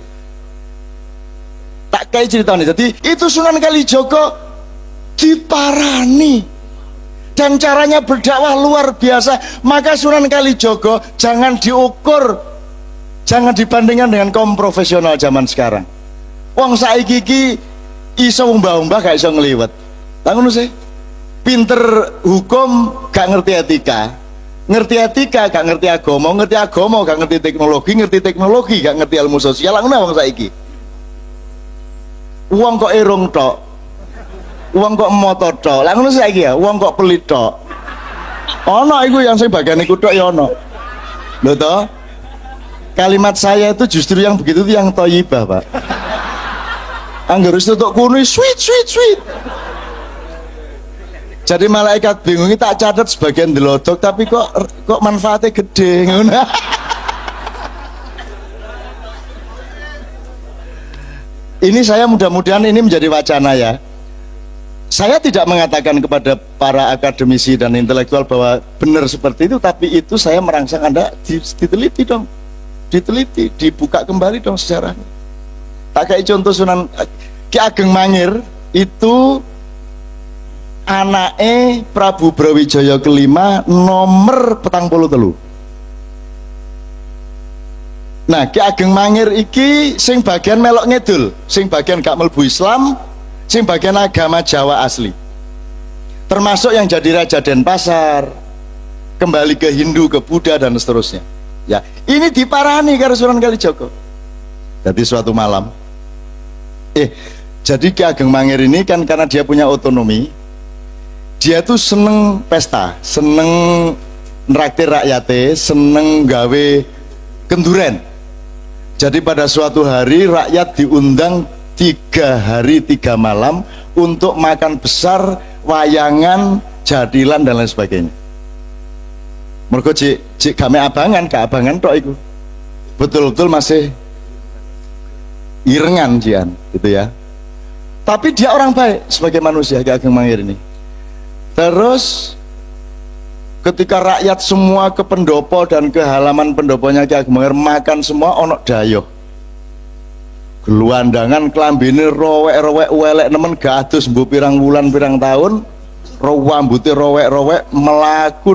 Tak kayak cerita nih. Jadi itu Sunan Kalijogo diparani dan caranya berdakwah luar biasa. Maka Sunan Kalijogo jangan diukur, jangan dibandingkan dengan kaum profesional zaman sekarang. Wong saiki iki iso umbah-umbah gak iso ngliwet. Lah ngono sih. Pinter hukum gak ngerti etika. Ngerti etika gak ngerti agama, ngerti agama gak ngerti teknologi gak ngerti ilmu sosial. Lah ngono wong saiki. Uang kok irung tok, uang kok motor tok, lah ngono saiki ya, uang kok pelit tok. Ono iku yang saya bagian iku tok ya ono. Lho toh? Kalimat saya itu justru yang begitu itu yang thayyibah, Pak. Angger wis tutuk kuno sweet. Jadi malaikat bingung tak catat sebagian delodok tapi kok manfaatnya gede ngono. Ini saya mudah-mudahan ini menjadi wacana ya. Saya tidak mengatakan kepada para akademisi dan intelektual bahwa benar seperti itu, tapi itu saya merangsang Anda diteliti dong, diteliti, dibuka kembali dong sejarahnya. Tak kayak contoh Sunan Ki Ageng Mangir itu anake Prabu Brawijaya kelima nomor 43. Nah, Ki Ageng Mangir iki sing bagian melok ngedul, sing bagian gak mlebu Islam, sing bagian agama Jawa asli. Termasuk yang jadi Raja Denpasar, kembali ke Hindu, ke Buddha dan seterusnya. Ya, ini diparani karo Sunan Kalijogo. Jadi suatu malam, jadi Ki Ageng Mangir ini kan karena dia punya otonomi, dia tuh seneng pesta, seneng nraktir rakyate, seneng gawe kenduren. Jadi pada suatu hari rakyat diundang 3 hari 3 malam untuk makan besar, wayangan, jadilan dan lain sebagainya. Mergo cik game abangan, gak abangan tok iku. Betul-betul masih irengan jian gitu ya. Tapi dia orang baik sebagai manusia, Ki Ageng Mangir ini. Terus ketika rakyat semua ke pendopo dan ke halaman pendoponya Ki Ageng Mangir makan semua ono dayoh. Geluandangan klambine rowek-rowek welek nemen gak adus mbuh pirang wulan pirang tahun. rambute rowek-rowek melaku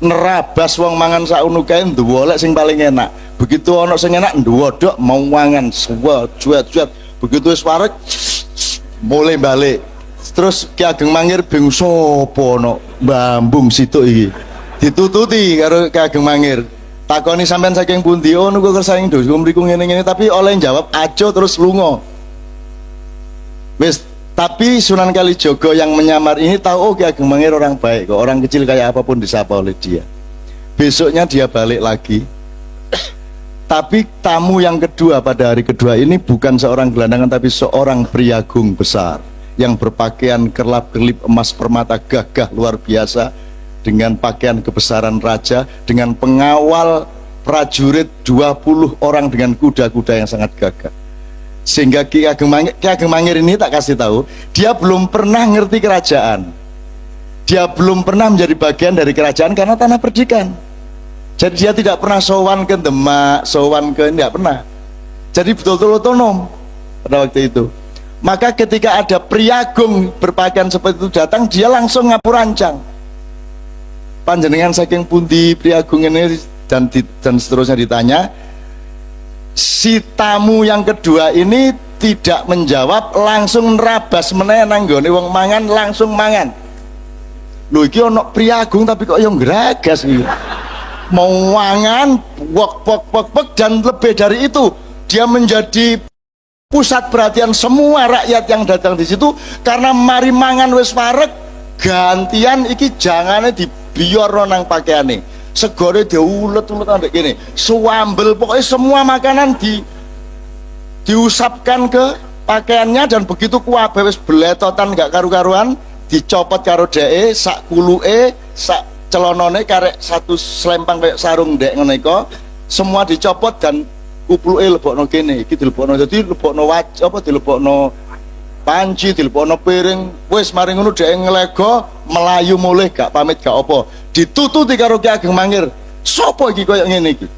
nerabas wong mangan sakunu kae ndwolek sing paling enak. Begitu ana sing enak ndwodok mau mangan juat-juat. Begitu wis wareg mulai balik. Terus Ki Ageng Mangir bingung sapa ana Bambung situk iki. Ditututi karo Ki Ageng Mangir. Takoni sampean saking pundi? Oh niku kersane dosa mriku ngene-ngene tapi oleh jawab ajo terus lunga. Wis, tapi Sunan Kalijaga yang menyamar ini tahu oh Ki Ageng Mangir orang baik kok, orang kecil kayak apapun disapa oleh dia. Besoknya dia balik lagi. Tapi tamu yang kedua pada hari kedua ini bukan seorang gelandangan tapi seorang priagung besar yang berpakaian kerlap-kerlip emas permata gagah luar biasa dengan pakaian kebesaran raja, dengan pengawal prajurit 20 orang dengan kuda-kuda yang sangat gagah. Sehingga Ki Ageng Mangir ini tak kasih tahu, dia belum pernah ngerti kerajaan, dia belum pernah menjadi bagian dari kerajaan karena tanah perdikan. Jadi dia tidak pernah sowan ke Demak, sowan ke, tidak pernah. Jadi betul-betul otonom pada waktu itu. Maka ketika ada priagung berpakaian seperti itu datang, dia langsung ngapurancang. Panjenengan saking pundi priagung ini dan seterusnya ditanya. Si tamu yang kedua ini tidak menjawab, langsung nerabas meneh nang nggone wong mangan, langsung mangan. Lho iki ana priagung tapi kok yang geragas iki. Mau mangan wok dan lebih dari itu dia menjadi pusat perhatian semua rakyat yang datang di situ karena mari mangan wis wareg gantian iki jangane dibiyorno nang pakaiane. Segore diulet-ulet ambek gini, suambel pokoknya semua makanan diusapkan ke pakaiannya dan begitu kuabe wis beletotan gak karu-karuan dicopot karo dheke sak kuluke sak celonone karek satu selempang kayak sarung dek ngono iku semua dicopot dan kupluke lebokno kene iki dilebokno dadi lebokno apa dilebokno panci dilebokno piring wis mari ngono dhek nglego melayu mulih gak pamit gak apa ditututi karo Ki Ageng Mangir sapa iki koyo ngene iki.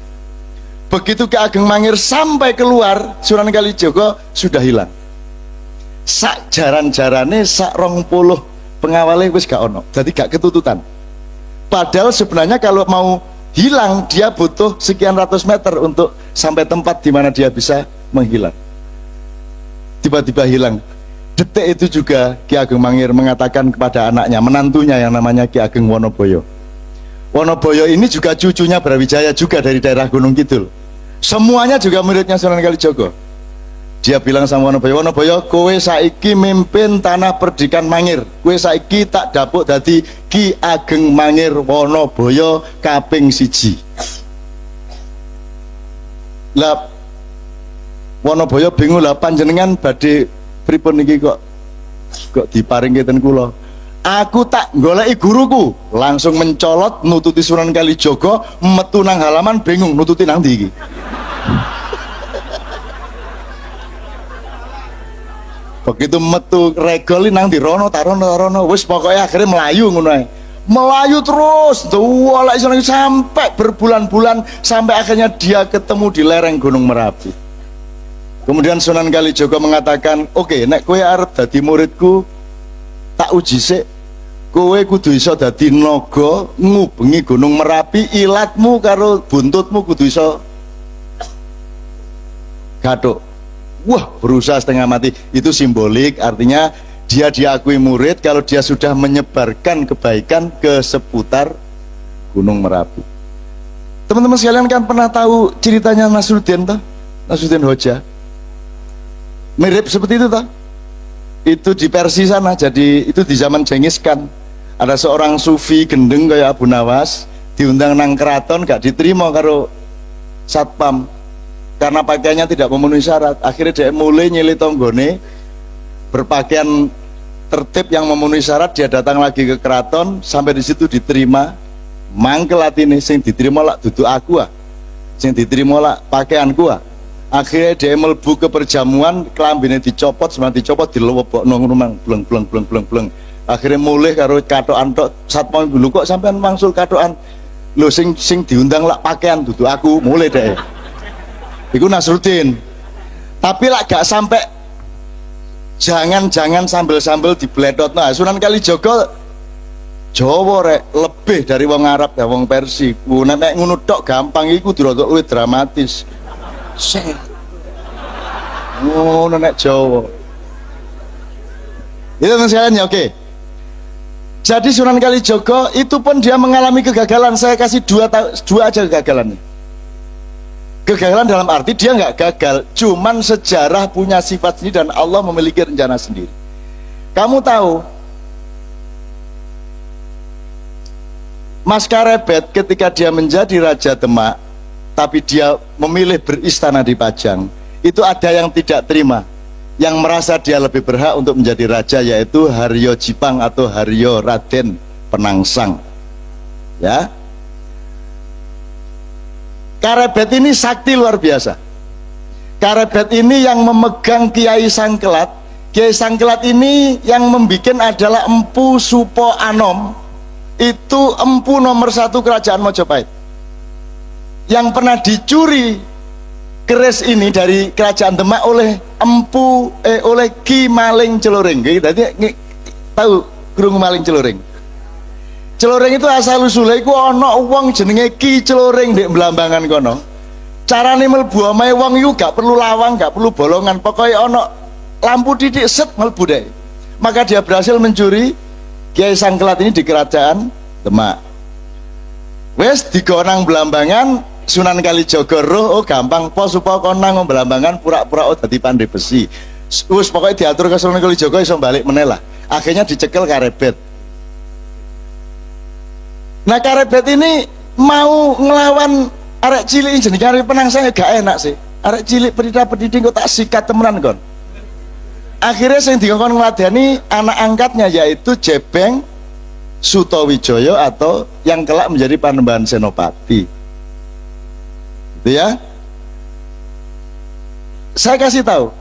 Begitu Ki Ageng Mangir sampai keluar Sunan Kalijaga sudah hilang sak jaran-jarane sak 20 pengawale wis gak ono jadi gak ketututan. Padahal sebenarnya kalau mau hilang dia butuh sekian ratus meter untuk sampai tempat di mana dia bisa menghilang. Tiba-tiba hilang. Detik itu juga Ki Ageng Mangir mengatakan kepada anaknya, menantunya yang namanya Ki Ageng Wonoboyo. Wonoboyo ini juga cucunya Brawijaya juga dari daerah Gunung Kidul. Semuanya juga muridnya Sunan Kalijaga. Dia bilang sama Wonoboyo, Wonoboyo kowe saiki mimpin tanah perdikan Mangir, kowe saiki tak dapuk dadi Ki Ageng Mangir Wonoboyo kaping 1. Lah Wonoboyo bingung lah panjenengan badhe pripun iki kok diparing keten kula. Aku tak goleki guruku, langsung mencolot nututi Sunan Kalijaga, metu nang halaman bingung nututi nang ndi iki. Begitu metu regol nang di rono tarono wis pokoknya akhirnya melayu ngono ae. Melayu terus duwalek sampai berbulan-bulan sampai akhirnya dia ketemu di lereng Gunung Merapi. Kemudian Sunan Kalijaga mengatakan, "Oke, nek kowe arep dadi muridku, tak uji sik. Kowe kudu iso dadi naga ngubengi Gunung Merapi, ilatmu karo buntutmu kudu iso gathuk." Wah, berusaha setengah mati. Itu simbolik, artinya dia diakui murid kalau dia sudah menyebarkan kebaikan ke seputar Gunung Merapi. Teman-teman sekalian kan pernah tahu ceritanya Nasruddin toh? Nasruddin Hoja. Mirip seperti itu toh? Itu di Persia sana, jadi itu di zaman Genghis Khan. Ada seorang sufi gendeng kayak Abu Nawas diundang nang keraton gak diterima karo satpam karena pakaiannya tidak memenuhi syarat. Akhirnya dia mulai nyili tonggone berpakaian tertib yang memenuhi syarat. Dia datang lagi ke keraton, sampai di situ diterima. Mangkel atine sing diterima lak duduk aku ah, sing diterima lak pakaianku ah. Akhirnya dia melbu ke perjamuan, kelambine dicopot, sebenarnya dicopot dilewebokno ngono mang bleng. Akhirnya mulai karo katokan tok satpam dulu kok sampean mangsul katokan. Lho sing diundang lak pakaian duduk aku, mulai deh. Iku Nasruddin. Tapi lah gak sampai jangan sambil-sambil dibledot. Nah, Sunan Kalijaga Jawa rek lebih dari wong Arab ya wong Persia. Nek ngono tok gampang iku dirodok luwih dramatis. Set. Ngono nek Jawa. Itu sekalian ya, oke. Jadi Sunan Kalijaga itu pun dia mengalami kegagalan. Saya kasih dua aja kegagalannya. Kegagalan dalam arti dia nggak gagal, cuman sejarah punya sifat sendiri dan Allah memiliki rencana sendiri. Kamu tahu Mas Karebet ketika dia menjadi Raja Demak, tapi dia memilih beristana di Pajang, itu ada yang tidak terima, yang merasa dia lebih berhak untuk menjadi raja, yaitu Haryo Jipang atau Haryo Raden Penangsang. Ya, Karebet ini sakti luar biasa. Karebet ini yang memegang Kiai Sangkelat. Kiai Sangkelat ini yang membuat adalah Empu Supo Anom. Itu empu nomor 1 kerajaan Mojopahit yang pernah dicuri keris ini dari kerajaan Demak oleh oleh Ki Maling Celoring. Jadi tahu krungu Maling Celoring? Celoring itu asal usulnya iku ana wong jenenge Ki Celoring di Blambangan kono. Carane mlebu omahe wong iku gak perlu lawang, gak perlu bolongan, pokoknya ana lampu titik set mlebu deh. Maka dia berhasil mencuri Kiai Sangkelat ini di kerajaan Demak. Wes digonang Blambangan, Sunan Kalijaga roh, oh gampang pos supaya konang Blambangan pura-pura oh dadi pandai besi. Wes pokoknya diatur ke Sunan Kalijaga iso balik meneh lah. Akhirnya dicekel Karebet. Nah Karebet ini mau ngelawan arek cilik jenenge Haryo Penangsang gak enak sih. Arek cilik pedidih kok tak sikat temenan kon. Akhirnya yang dikongkon ngeladani anak angkatnya yaitu Jebeng Sutowijoyo atau yang kelak menjadi Panembahan Senopati. Itu ya. Saya kasih tahu,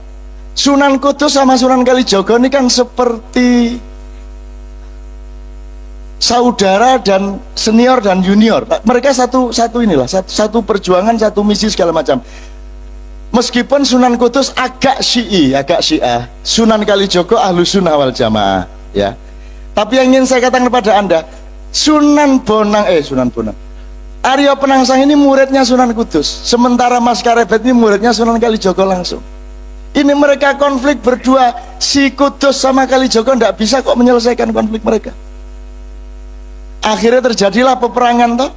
Sunan Kudus sama Sunan Kalijaga ini kan seperti saudara dan senior dan junior. Mereka satu inilah, satu perjuangan, satu misi segala macam. Meskipun Sunan Kudus agak Syiah, Sunan Kalijaga Ahlus Sunnah wal Jamaah, ya. Tapi yang ingin saya katakan kepada Anda, Sunan Bonang, Aryo Penangsang ini muridnya Sunan Kudus, sementara Mas Karebet ini muridnya Sunan Kalijaga langsung. Ini mereka konflik berdua, si Kudus sama Kalijaga tidak bisa kok menyelesaikan konflik mereka. Akhirnya terjadilah peperangan toh.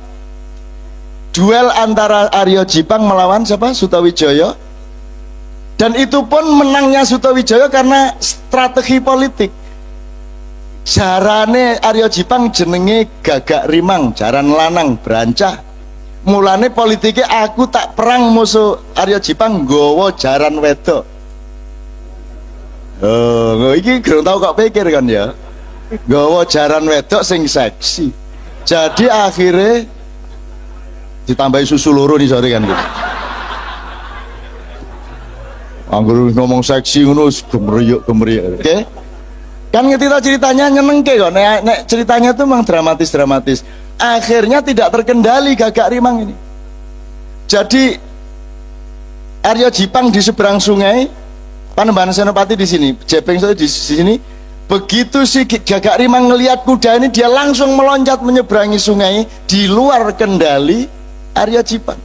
Duel antara Aryo Jipang melawan siapa? Sutawijaya. Dan itu pun menangnya Sutawijaya karena strategi politik. Jarane Aryo Jipang jenenge Gagak Rimang, jaran lanang brancah. Mulane politiknya aku tak perang musuh Aryo Jipang nggawa jaran wedok. Oh, iki kurang tahu kok pikir kan ya. Nggawa jaran wedok sing seksi. Jadi akhirnya ditambahi susu loro nih sore kan gitu. Anggur ngomong seksi ngono gemeriyuk. Oke? Kan ketika ceritanya nyenengke kok. Nek ceritanya tuh memang dramatis. Akhirnya tidak terkendali Gagak Rimang ini. Jadi Aryo Jipang di seberang sungai, Panembahan Senopati di sini, Jepeng di sini. Begitu si Gagak Rimang ngelihat kuda ini, dia langsung meloncat menyeberangi sungai di luar kendali Aryo Jipang.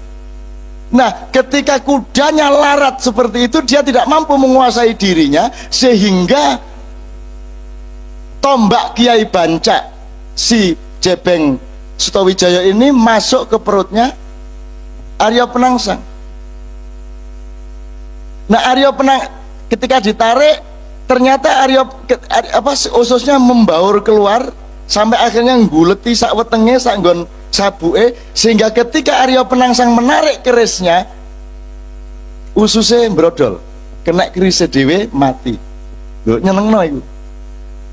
Nah, ketika kudanya larat seperti itu, dia tidak mampu menguasai dirinya, sehingga tombak Kiai Banca si Jebeng Sutowijaya ini masuk ke perutnya Aryo Penangsang. Nah, ketika ditarik, ternyata ususnya membaur keluar sampai akhirnya ngguleti sak wetenge sak nggon sabuke, sehingga ketika Aryo Penangsang menarik kerisnya, ususnya brodol, kena kerisnya dewe mati. Lho nyenengno iku.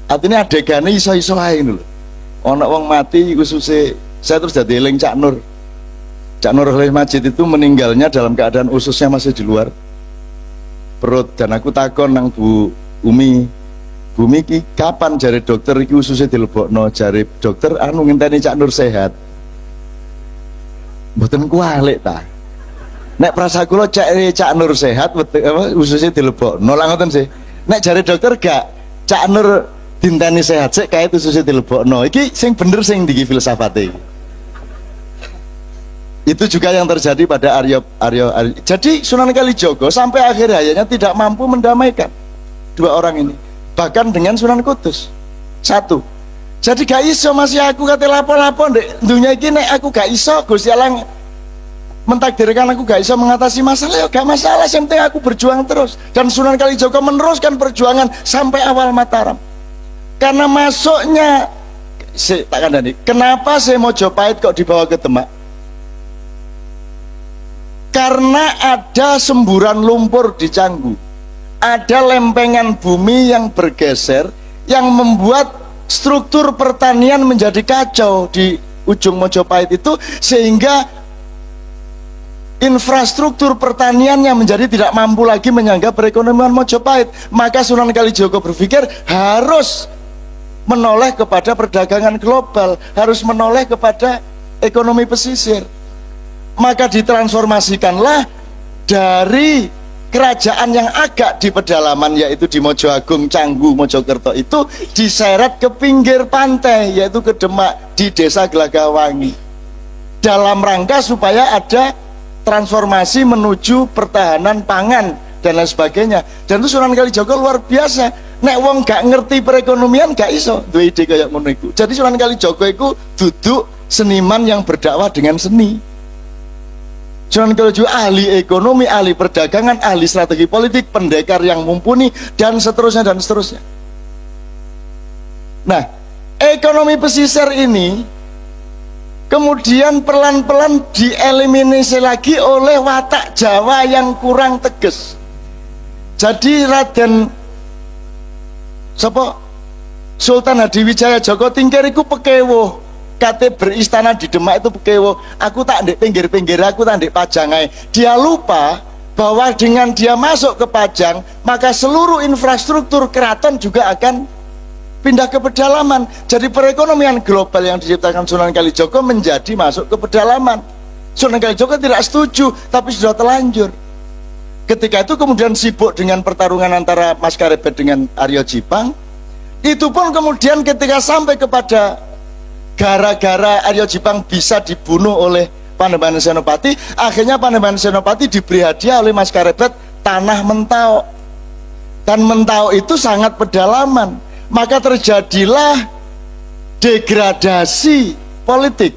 Artinya adegannya iso-iso ae lho. Ana wong mati ususnya, saya terus jadi eling Cak Nur. Cak Nur Khalil Majid itu meninggalnya dalam keadaan ususnya masih di luar perut, dan aku takon nang Bu Umi, Bumi ki kapan jari dokter iki ususnya dilebokno, jari dokter anu ngenteni Cak Nur sehat. Mboten kualik ta. Nek prasa kula Cak Nur sehat ususnya dilebokno lah ngoten sih. Nek jari dokter gak, Cak Nur Dinteni sehat sik kae susu dilebokno. Iki sing bener sing diki filsafate. Itu juga yang terjadi pada Aryo. Jadi Sunan Kalijogo sampai akhir hayatnya tidak mampu mendamaikan dua orang ini. Bahkan dengan Sunan Kudus. Satu. Jadi gak iso masih aku kate lapo-lapo ndek dunya iki nek aku gak iso Gusti Allah mentakdirkan aku gak iso mengatasi masalah ya gak masalah, yang penting aku berjuang terus. Dan Sunan Kalijogo meneruskan perjuangan sampai awal Mataram. Karena masuknya tak kandani, kenapa saya Mojopahit kok dibawa ke Demak? Karena ada semburan lumpur di Canggu, ada lempengan bumi yang bergeser yang membuat struktur pertanian menjadi kacau di ujung Mojopahit itu, sehingga infrastruktur pertaniannya menjadi tidak mampu lagi menyangga perekonomian Mojopahit. Maka Sunan Kalijogo berpikir harus menoleh kepada perdagangan global, harus menoleh kepada ekonomi pesisir. Maka ditransformasikanlah dari kerajaan yang agak di pedalaman, yaitu di Mojoagung, Canggu, Mojokerto, itu diseret ke pinggir pantai, yaitu ke Demak di desa Gelagawangi, dalam rangka supaya ada transformasi menuju pertahanan pangan dan lain sebagainya. Dan itu Sunan Kalijogo luar biasa. Nek wong gak ngerti perekonomian gak iso duwe ide kayak ngono iku. Jadi Sunan Kalijogo iku duduk seniman yang berdakwah dengan seni. Sunan Kalijogo ahli ekonomi, ahli perdagangan, ahli strategi politik, pendekar yang mumpuni, dan seterusnya dan seterusnya. Nah, ekonomi pesisir ini kemudian pelan-pelan dieliminasi lagi oleh watak Jawa yang kurang tegas. Jadi Raden Sultan Hadiwijaya Joko Tingkir iku pekewo, kate beristana di Demak itu pekewo. Aku tak ndek pinggir-pinggir, aku tak ndek Pajangai. Dia lupa bahwa dengan dia masuk ke Pajang, maka seluruh infrastruktur keraton juga akan pindah ke pedalaman. Jadi perekonomian global yang diciptakan Sunan Kalijogo menjadi masuk ke pedalaman. Sunan Kalijogo tidak setuju, tapi sudah terlanjur. Ketika itu kemudian sibuk dengan pertarungan antara Mas Karebet dengan Aryo Jipang. Itu pun kemudian ketika sampai kepada gara-gara Aryo Jipang bisa dibunuh oleh Panembahan Senopati, akhirnya Panembahan Senopati diberi hadiah oleh Mas Karebet tanah Mentau. Dan Mentau itu sangat pedalaman. Maka terjadilah degradasi politik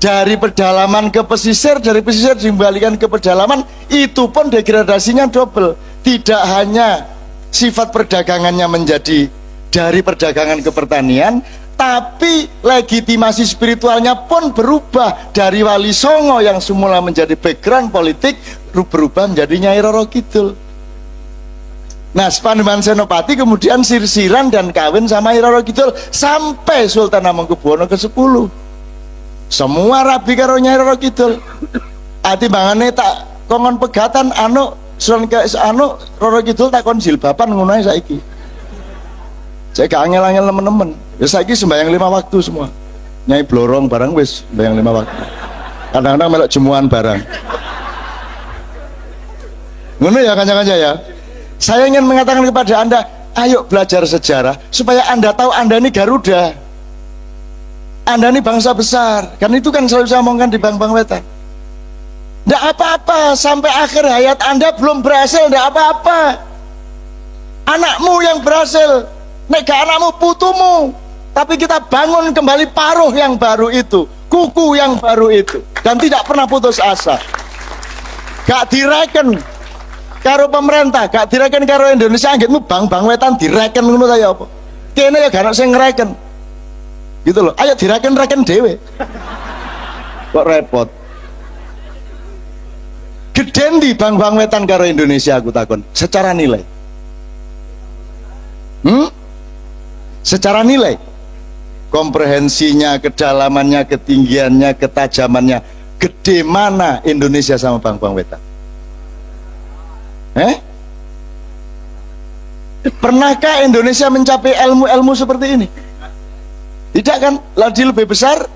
dari pedalaman ke pesisir, dari pesisir dikembalikan ke pedalaman. Itu pun degradasinya double. Tidak hanya sifat perdagangannya menjadi dari perdagangan ke pertanian, tapi legitimasi spiritualnya pun berubah dari Wali Songo yang semula menjadi background politik berubah menjadi Nyai Roro Kidul. Nah, Panembahan Senopati kemudian sirsiran dan kawin sama Nyai Roro Kidul sampai Sultan Hamengkubuwono ke-10. Semua rabi karo Nyai Roro Kidul. Atimbangane tak kongon pegatan Roro Kidul tak kon jilbaban ngono ae saiki. Saya gak angel-angel temen-temen. Ya saiki sembahyang 5 waktu semua. Nyai blorong barang wis sembahyang 5 waktu. Kadang-kadang melok jemuan barang. Ngono ya kanca-kanca ya. Saya ingin mengatakan kepada Anda, ayo belajar sejarah supaya Anda tahu Anda ini Garuda. Anda ini bangsa besar. Kan itu kan selalu saya omongkan di Bang Wetan. Tidak apa-apa sampai akhir hayat Anda belum berhasil, tidak apa-apa. Anakmu yang berhasil, nek gak anakmu putumu. Tapi kita bangun kembali paruh yang baru itu, kuku yang baru itu, dan tidak pernah putus asa. Gak direken karo pemerintah, gak direken karo Indonesia, anggitmu Bang Wetan direken ngono ta ya apa? Kene ya gak ono sing ngreken. Gitu loh. Ayo direken-reken dhewe. Kok repot. Geden di Bang Wetan karo Indonesia aku takon, secara nilai. Secara nilai. Komprehensinya, kedalamannya, ketinggiannya, ketajamannya, gede mana Indonesia sama Bang Wetan? Pernahkah Indonesia mencapai ilmu-ilmu seperti ini? Tidak kan? Lagi lebih besar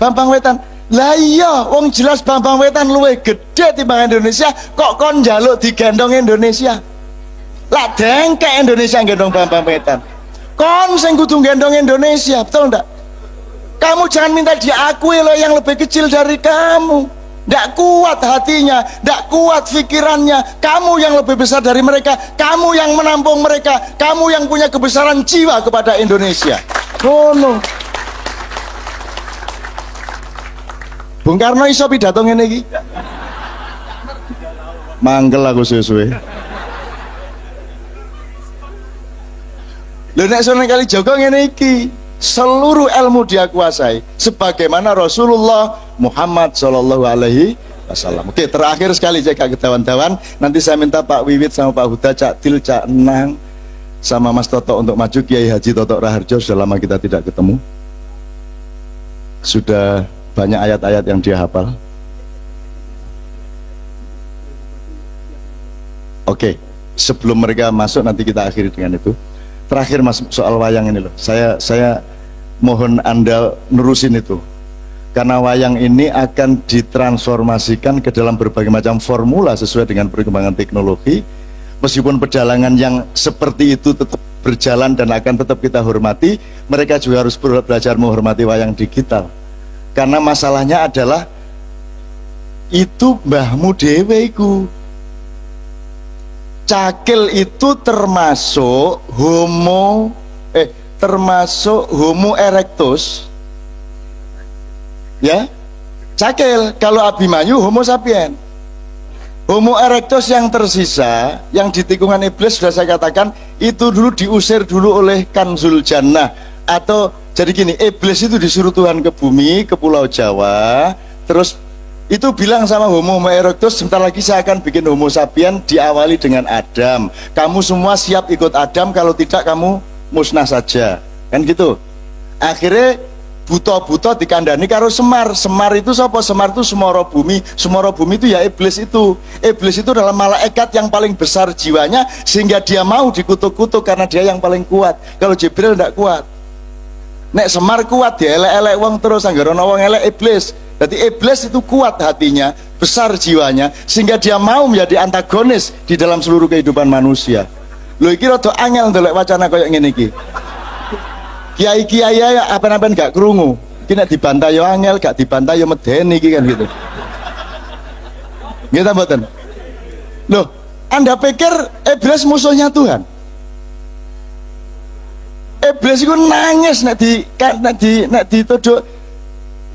Bang Wetan. Lah iya, wong jelas Bang Wetan luwih gede timbang Indonesia, kok kon njaluk digendong Indonesia? Lah dengkek Indonesia gendong Bambang Wetan. Kon sing kudu gendong Indonesia, betul ndak? Kamu jangan minta diakui loh yang lebih kecil dari kamu. Ndak kuat hatinya, ndak kuat pikirannya. Kamu yang lebih besar dari mereka, kamu yang menampung mereka, kamu yang punya kebesaran jiwa kepada Indonesia. Oh no. Bung Karno iso pidato ngene iki. Manggel aku suwe-suwe. Lho nek Sunan Kalijaga ngene iki, seluruh ilmu dia kuasai sebagaimana Rasulullah Muhammad Shallallahu Alaihi Wasallam. Oke, terakhir sekali jaga kedawan-dawan. Nanti saya minta Pak Wiwit sama Pak Huda, Cak Til, Cak Nang sama Mas Toto untuk maju. Kiai Haji Toto Raharjo, sudah lama kita tidak ketemu. Sudah banyak ayat-ayat yang dia hafal. Oke, sebelum mereka masuk nanti kita akhiri dengan itu. Terakhir Mas, soal wayang ini loh, saya mohon Anda nerusin itu, karena wayang ini akan ditransformasikan ke dalam berbagai macam formula sesuai dengan perkembangan teknologi. Meskipun perjalanan yang seperti itu tetap berjalan dan akan tetap kita hormati, mereka juga harus belajar menghormati wayang digital. Karena masalahnya adalah itu mbahmu dewe iku. Cakil itu termasuk homo erectus, ya. Cakil, kalau Abimanyu homo sapien. Homo erectus yang tersisa, yang di tikungan iblis sudah saya katakan, itu dulu diusir dulu oleh Kanzul Jannah. Atau jadi gini, iblis itu disuruh Tuhan ke bumi, ke Pulau Jawa, terus itu bilang sama homo erectus, sebentar lagi saya akan bikin homo sapien, diawali dengan Adam. Kamu semua siap ikut Adam, kalau tidak kamu musnah saja. Kan gitu. Akhirnya buto-buto dikandani karo Semar. Semar itu siapa? Semar itu Semoro Bumi. Semoro Bumi itu ya iblis itu. Iblis itu adalah malaikat yang paling besar jiwanya, sehingga dia mau dikutuk-kutuk karena dia yang paling kuat. Kalau Jibril tidak kuat. Nek Semar kuat, dia elek-elek wong terus, anggarono wong elek iblis. Jadi iblis itu kuat hatinya, besar jiwanya, sehingga dia mau menjadi antagonis di dalam seluruh kehidupan manusia. Lho iki rada angel ndelok wacana koyo ngene iki. Kiai-kiai ya apa-apa gak krungu. Iki nek dibantai yo angel, gak dibantai yo medeni iki kan gitu. Nggih ta mboten? Loh, Anda pikir iblis musuhnya Tuhan? Iblis itu nangis nek dituduh.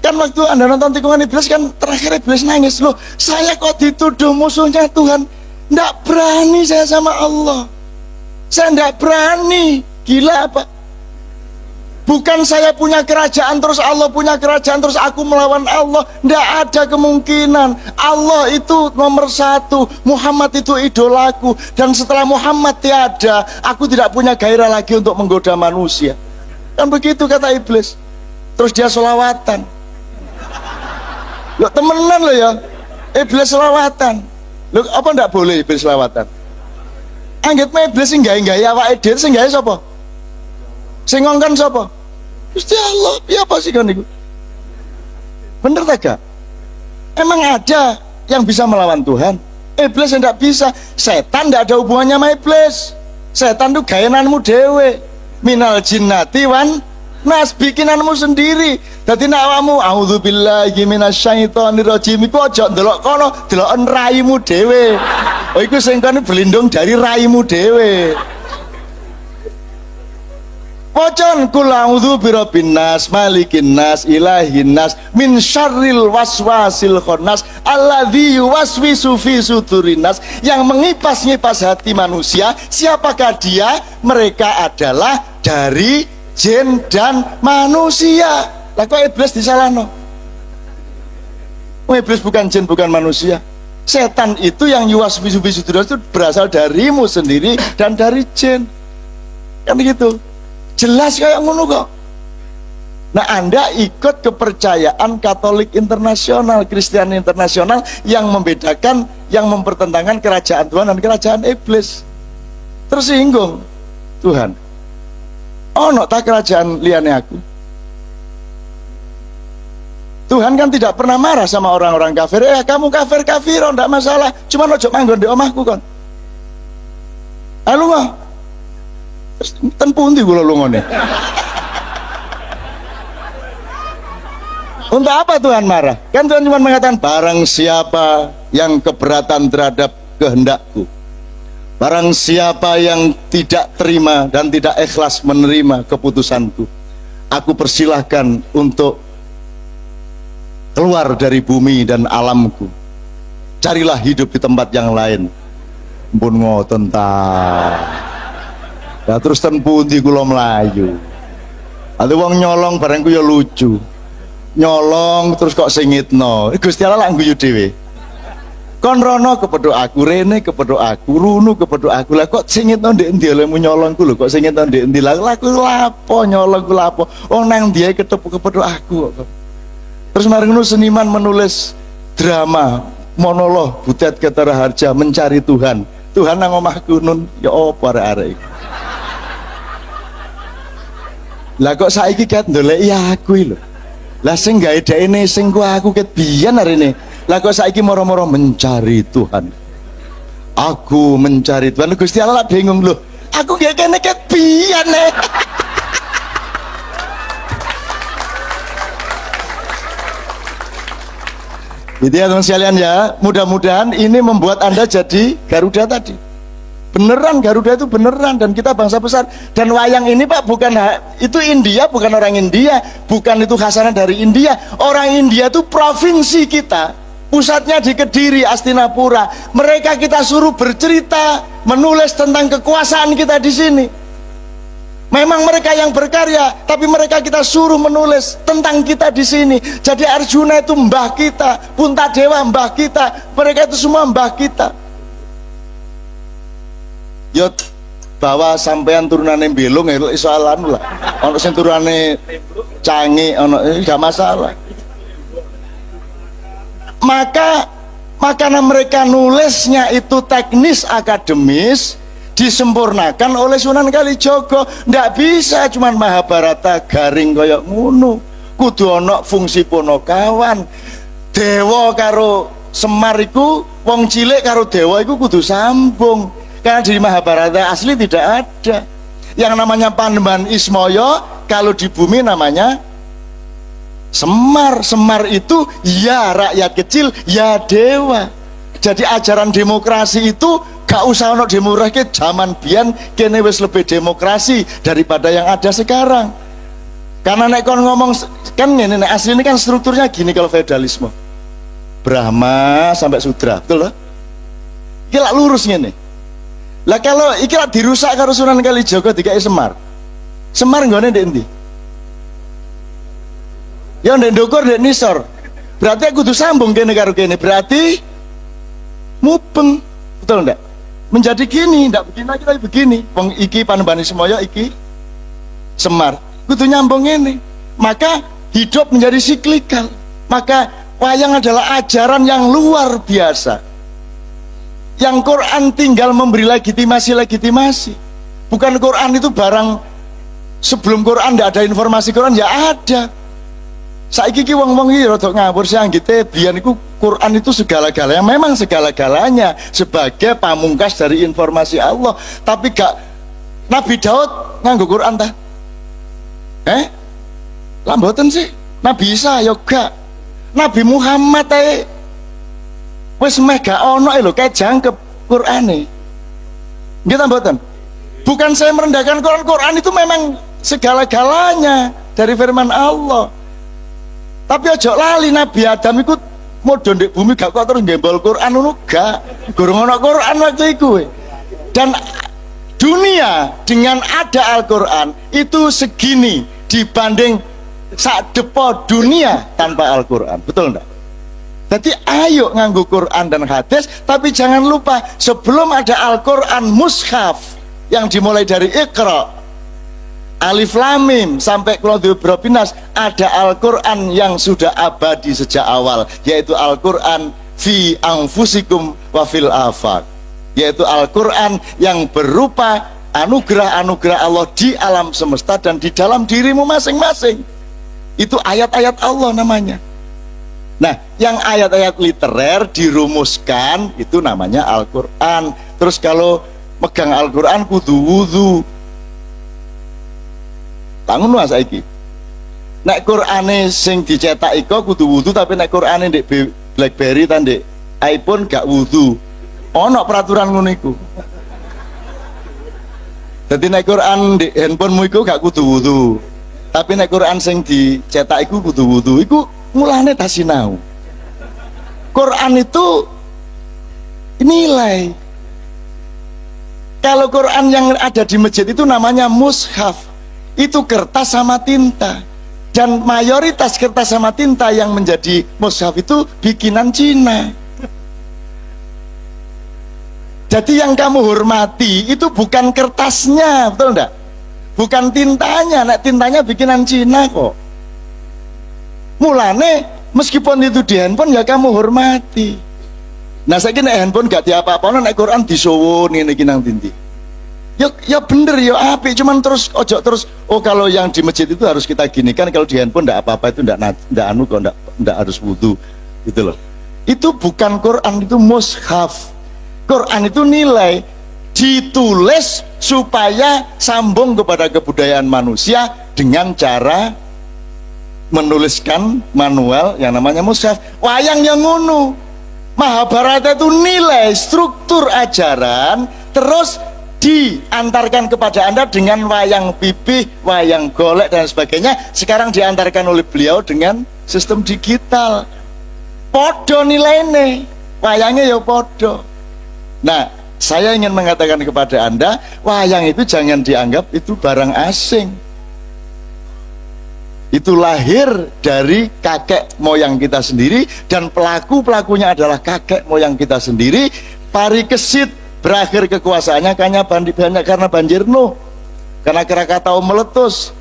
Kan waktu Anda nonton tikungan iblis kan terakhir iblis nangis, loh saya kok dituduh musuhnya Tuhan. Nggak berani saya sama Allah, saya nggak berani. Gila apa? Bukan saya punya kerajaan terus Allah punya kerajaan terus aku melawan Allah. Nggak ada kemungkinan. Allah itu nomor satu, Muhammad itu idolaku, dan setelah Muhammad tiada, aku tidak punya gairah lagi untuk menggoda manusia. Kan begitu kata iblis. Terus dia selawatan. Loh temenan loh ya, iblis selawatan. Loh apa ndak boleh iblis selawatan? Anggit iblis sing gawe awake dhewe sing gawe sapa? Sing ngongkon sapa? Gusti Allah. Piye apa sih kan niku? Bener ta gak? Emang ada yang bisa melawan Tuhan? Iblis ndak bisa. Setan ndak ada hubungannya sama iblis. Setan itu gaenanmu dhewe. Minal jinnati wan nas, bikinanmu sendiri. Dadi nek awakmu auzubillahi minasyaitonir rajim iku aja ndelok kono, deloken raimu dhewe. Oh iku sing kene berlindung dari raimu dhewe. Wacan kul a'udzu birabbin nas, malikin nas, ilahin nas, min syarril waswasil khannas, alladzi yuwaswisu fi sudurin nas, yang mengipas-ngipas hati manusia. Siapakah dia? Mereka adalah dari jin dan manusia. Lah kok iblis disalahno? Oh, iblis bukan jin, bukan manusia. Setan itu yang yuwaswisu fi sudurin nas itu berasal darimu sendiri dan dari jin. Kan begitu. Jelas kayak ngono kok. Nah, Anda ikut kepercayaan Katolik internasional, Kristen internasional yang membedakan, yang mempertentangkan kerajaan Tuhan dan kerajaan iblis. Tersinggung Tuhan. Oh, no, tak kerajaan liane aku. Tuhan kan tidak pernah marah sama orang-orang kafir. Kamu kafir, kafir, enggak masalah. Cuma ojo manggon di omahku kon. Lalu nggak? Ten pundi kula lungone? Untuk apa Tuhan marah? Kan Tuhan cuma mengatakan barang siapa yang keberatan terhadap kehendakku, barang siapa yang tidak terima dan tidak ikhlas menerima keputusanku, aku persilahkan untuk keluar dari bumi dan alamku, carilah hidup di tempat yang lain. Pun ngoten ta. Ya terus ten pundi kula mlayu. Ada wong nyolong barang ku ya lucu. Nyolong terus kok singitno. Gusti Allah lak guyu dhewe. Kon rono kepethuk aku, rene kepethuk aku, runu kepethuk aku. Lah kok singitno ndek endi olehmu nyolong ku lho, kok singitno ndek endi? Lah aku lapo nyolong ku lapo? Wong nang ndiae kepethuk aku kok. Terus mari ngono seniman menulis drama monolog Butet Ketara Harja mencari Tuhan. Tuhan nang omahku nun ya apa arek-arek iki. Lah kok saiki ket ndoleki aku lho. Lah sing gawe dekne sing ku aku ket biyen arene. Lah kok saiki moro-moro mencari Tuhan. Aku mencari Tuhan. Gusti Allah bingung lho. Aku gak kene ket biyen ne. Gitu ya teman sekalian ya, mudah-mudahan ini membuat Anda jadi Garuda tadi. Beneran Garuda itu beneran, dan kita bangsa besar. Dan wayang ini Pak bukan itu India, bukan orang India, bukan itu khasanah dari India. Orang India itu provinsi kita, pusatnya di Kediri, Astinapura. Mereka kita suruh bercerita, menulis tentang kekuasaan kita di sini. Memang mereka yang berkarya, tapi mereka kita suruh menulis tentang kita di sini. Jadi Arjuna itu mbah kita, Puntadewa mbah kita, mereka itu semua mbah kita. Yot bawa sampean turunane belung ya iso alan lah. Ono sing turunane canggih, ono gak masalah. Maka karena mereka nulisnya itu teknis akademis, disempurnakan oleh Sunan Kalijaga. Ndak bisa cuman Mahabharata garing koyok ngono, kudu ana fungsi ponokawan. Dewa karo Semar iku, wong cilik karo dewa iku kudu sambung, karena di Mahabharata asli tidak ada yang namanya Panembahan Ismaya. Kalau di bumi namanya Semar. Semar itu ya rakyat kecil, ya dewa. Jadi ajaran demokrasi itu gak usah ono demokrasi, zaman biyen kene wis lebih demokrasi daripada yang ada sekarang. Karena nek kon ngomong kan ngene, nek asli ini kan strukturnya gini kalau feodalisme. Brahma sampai Sudra, betul loh? Iki lak lurus ngene. Lah kalau iki lak dirusak karo Sunan Kalijaga dikai Semar. Semar nggone ndek endi? Ya ndek ndukur ndek nisor. Berarti aku kudu sambung kene karo kene. Berarti mupeng, betul ndak? Menjadi gini, ndak begini lagi tapi begini. Wong iki Panembahan Ismaya, iki Semar, kudu nyambung ini. Maka hidup menjadi siklikal. Maka wayang adalah ajaran yang luar biasa, yang Quran tinggal memberi legitimasi. Bukan Quran itu barang, sebelum Quran ndak ada informasi Quran, ya ada. Saiki ki wong-wong iki rada ngawur sih anggite biyen iku Quran itu segala-galanya, memang segala-galanya sebagai pamungkas dari informasi Allah. Tapi gak Nabi Daud nganggo Quran ta? Lah mboten sih. Nabi Isa ya gak. Nabi Muhammad wis meh gak ono lho kae jangkep Qurane. Nggih ta mboten? Bukan saya merendahkan Quran, Quran itu memang segala-galanya dari firman Allah. Tapi ojo lali Nabi Adam ikut modho ndek bumi gak kok terus gembol Quran ngono gak. Gorong ana Quran waktu iku. Dan dunia dengan ada Al-Qur'an itu segini dibanding sak depo dunia tanpa Al-Qur'an. Betul enggak? Jadi ayo nganggo Quran dan hadis, tapi jangan lupa sebelum ada Al-Qur'an mushaf yang dimulai dari Iqra, Alif Lam Mim sampai Qul Binas, ada Al-Qur'an yang sudah abadi sejak awal, yaitu Al-Qur'an fi anfusikum wa fil afaq, yaitu Al-Qur'an yang berupa anugerah-anugerah Allah di alam semesta dan di dalam dirimu masing-masing. Itu ayat-ayat Allah namanya. Nah, yang ayat-ayat literer dirumuskan itu namanya Al-Qur'an. Terus kalau megang Al-Qur'an kudu wudu. Tak ngono saiki. Nek Qur'ane sing dicetak iko kudu wudu, tapi nek Qur'ane ndek BlackBerry ta ndek iPhone gak wudu. Ono peraturan ngono iku. Dadi nek Qur'an ndek handphonemu iku gak kudu wudu. Tapi nek Qur'an sing dicetak iku kudu wudu. Iku mulane ta sinau. Quran itu nilai. Kalau Quran yang ada di masjid itu namanya mushaf. Itu kertas sama tinta. Dan mayoritas kertas sama tinta yang menjadi mushaf itu bikinan Cina. Jadi yang kamu hormati itu bukan kertasnya, betul enggak? Bukan tintanya, nek tintanya bikinan Cina kok. Mulane meskipun itu di handphone ya kamu hormati. Nah saya kira handphone gak diapa-apa, nek Quran disowon ini nang tinti. Ya bener ya apik, cuman terus ojo terus oh kalau yang di masjid itu harus kita gini kan, kalau di handphone ndak apa-apa itu ndak anu kok ndak harus wudu gitu loh. Itu bukan Quran, itu mushaf. Quran itu nilai, ditulis supaya sambung kepada kebudayaan manusia dengan cara menuliskan manual yang namanya mushaf. Wayang yang ngono. Mahabharata itu nilai, struktur ajaran, terus diantarkan kepada Anda dengan wayang pipih, wayang golek dan sebagainya. Sekarang diantarkan oleh beliau dengan sistem digital. Podo nilainya, wayangnya ya podo. Nah, saya ingin mengatakan kepada Anda, wayang itu jangan dianggap itu barang asing. Itu lahir dari kakek moyang kita sendiri, dan pelakunya adalah kakek moyang kita sendiri. Parikesit berakhir kekuasaannya karena banjir Nuh, karena Krakatau meletus,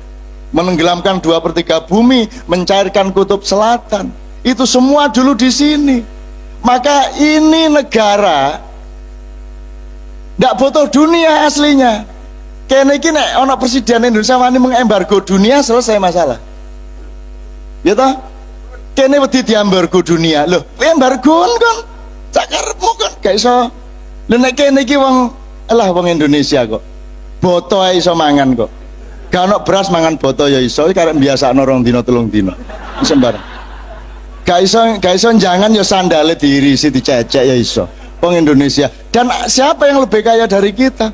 menenggelamkan 2/3 bumi, mencairkan kutub selatan. Itu semua dulu di sini. Maka ini negara ndak butuh dunia aslinya. Kene iki nek ana presiden Indonesia wani mengembargo dunia, selesai masalah. Ya toh? Kene wedi diembargo dunia. Loh, embargoan kan sak karepmu kan gak iso. Lha nek kene iki wong Indonesia kok. Boto ae iso mangan kok. Gak ono beras mangan boto ya iso, karek biasakno 2 dina 3 dina. Sembarang. Gak iso jangan ya sandale diirisi dicecek ya iso. Wong Indonesia. Dan siapa yang lebih kaya dari kita?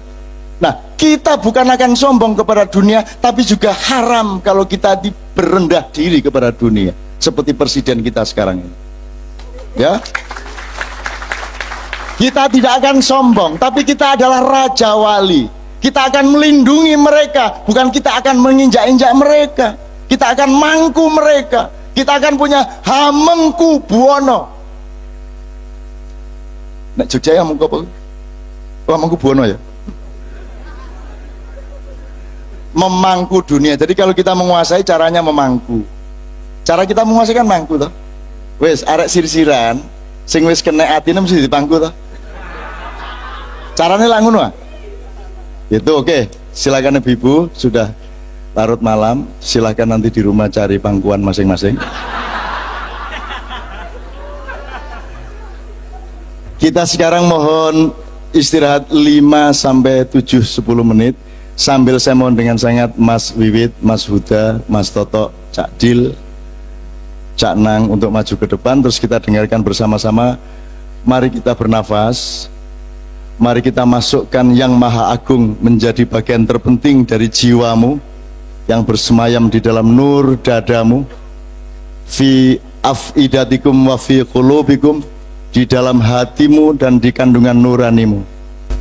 Nah, kita bukan akan sombong kepada dunia, tapi juga haram kalau kita berendah diri kepada dunia, seperti presiden kita sekarang ini. Ya, kita tidak akan sombong, tapi kita adalah raja wali. Kita akan melindungi mereka, bukan kita akan menginjak-injak mereka. Kita akan mangku mereka. Kita akan punya hamengku buwono. Nek Jogja ya mengko apa? Oh, mangku buwono ya. Memangku dunia. Jadi kalau kita menguasai, caranya memangku. Cara kita menguasai kan mangku toh. Wes arek sir-siran sing wis kena atine mesti dipangku toh. Caranya lah ngono. Itu oke. Silakan Ibu, sudah larut malam, silakan nanti di rumah cari pangkuan masing-masing. Kita sekarang mohon istirahat 5-7-10 menit, sambil saya mohon dengan sangat Mas Wiwit, Mas Huda, Mas Toto, Cak Dil, Cak Nang untuk maju ke depan. Terus kita dengarkan bersama-sama. Mari kita bernafas, mari kita masukkan Yang Maha Agung menjadi bagian terpenting dari jiwamu yang bersemayam di dalam nur dadamu, fi afidatikum wa fi qulubikum, di dalam hatimu dan di kandungan nuranimu.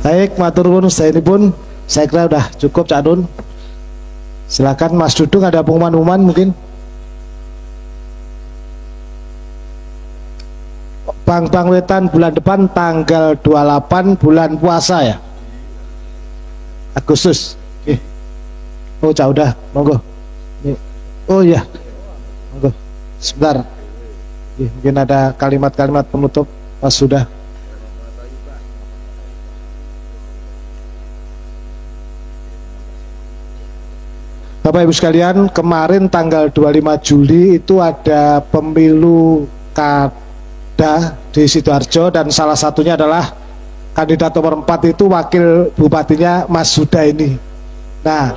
Baik, matur nuwun pun saya kira udah cukup Cak Dun. Silakan Mas Dudung, ada pengumuman mungkin. Bang Wetan bulan depan tanggal 28 bulan puasa ya, Agustus. Oke. Oh Cak udah, monggo. Oh iya, monggo. Sebentar. Mungkin ada kalimat-kalimat penutup. Pas sudah. Bapak Ibu sekalian, kemarin tanggal 25 Juli itu ada pemilu kada di Sidoarjo, dan salah satunya adalah kandidat nomor 4 itu wakil bupatinya Mas Suda ini. Nah,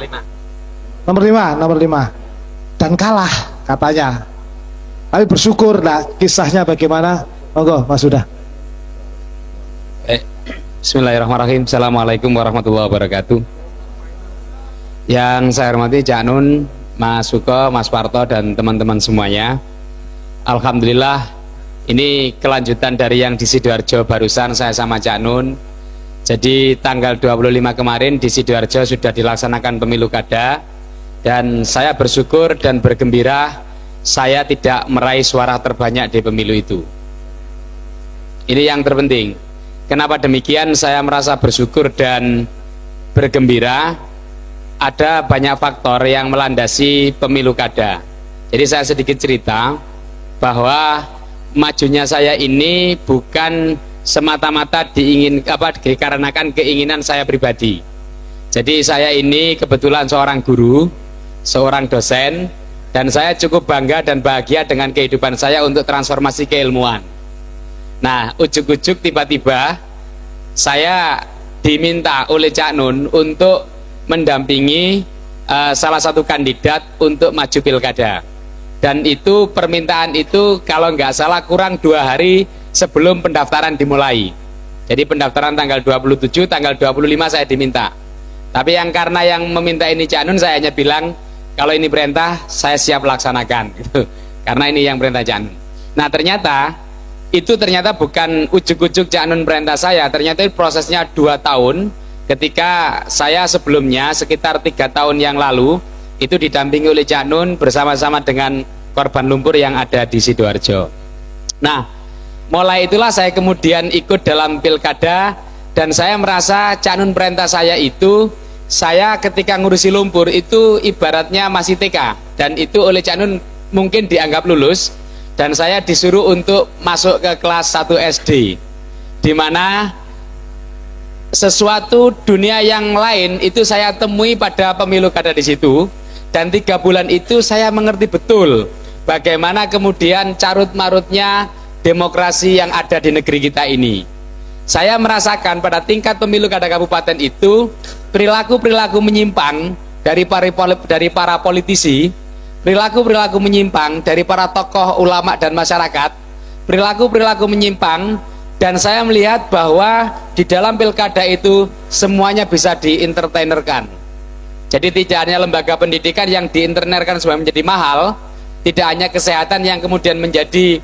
nomor 5 dan kalah katanya. Tapi bersyukur. Nah, kisahnya bagaimana? Monggo Mas Suda. Bismillahirrahmanirrahim. Assalamualaikum warahmatullahi wabarakatuh. Yang saya hormati Cak Nun, Mas Suko, Mas Parto, dan teman-teman semuanya. Alhamdulillah, ini kelanjutan dari yang di Sidoarjo barusan saya sama Cak Nun. Jadi tanggal 25 kemarin di Sidoarjo sudah dilaksanakan pemilu kada, dan saya bersyukur dan bergembira saya tidak meraih suara terbanyak di pemilu itu. Ini yang terpenting. Kenapa demikian saya merasa bersyukur dan bergembira? Ada banyak faktor yang melandasi pemilu kada. Jadi saya sedikit cerita bahwa majunya saya ini bukan semata-mata dikarenakan keinginan saya pribadi. Jadi saya ini kebetulan seorang guru, seorang dosen, dan saya cukup bangga dan bahagia dengan kehidupan saya untuk transformasi keilmuan. Nah, ujuk-ujuk tiba-tiba saya diminta oleh Cak Nun untuk mendampingi salah satu kandidat untuk maju pilkada. Dan itu permintaan itu kalau nggak salah kurang 2 hari sebelum pendaftaran dimulai. Jadi pendaftaran tanggal 27, tanggal 25 saya diminta. Tapi karena yang meminta ini Cak Nun, saya hanya bilang kalau ini perintah saya siap laksanakan gitu. Karena ini yang perintah Cak Nun. Nah, ternyata bukan ujuk-ujuk Cak Nun perintah saya. Ternyata prosesnya 2 tahun. Ketika saya sebelumnya sekitar 3 tahun yang lalu itu didampingi oleh Cak Nun bersama-sama dengan korban lumpur yang ada di Sidoarjo. Nah, mulai itulah saya kemudian ikut dalam pilkada, dan saya merasa Cak Nun perintah saya itu, saya ketika ngurusi lumpur itu ibaratnya masih TK, dan itu oleh Cak Nun mungkin dianggap lulus, dan saya disuruh untuk masuk ke kelas 1 SD, dimana sesuatu dunia yang lain itu saya temui pada pemilu kada di situ. Dan 3 bulan itu saya mengerti betul bagaimana kemudian carut-marutnya demokrasi yang ada di negeri kita ini. Saya merasakan pada tingkat pemilu kada kabupaten itu perilaku-perilaku menyimpang dari para politisi, perilaku-perilaku menyimpang dari para tokoh ulama dan masyarakat, perilaku-perilaku menyimpang, dan saya melihat bahwa di dalam pilkada itu semuanya bisa dientertainerkan. Jadi tidak hanya lembaga pendidikan yang dientertainerkan supaya menjadi mahal, tidak hanya kesehatan yang kemudian menjadi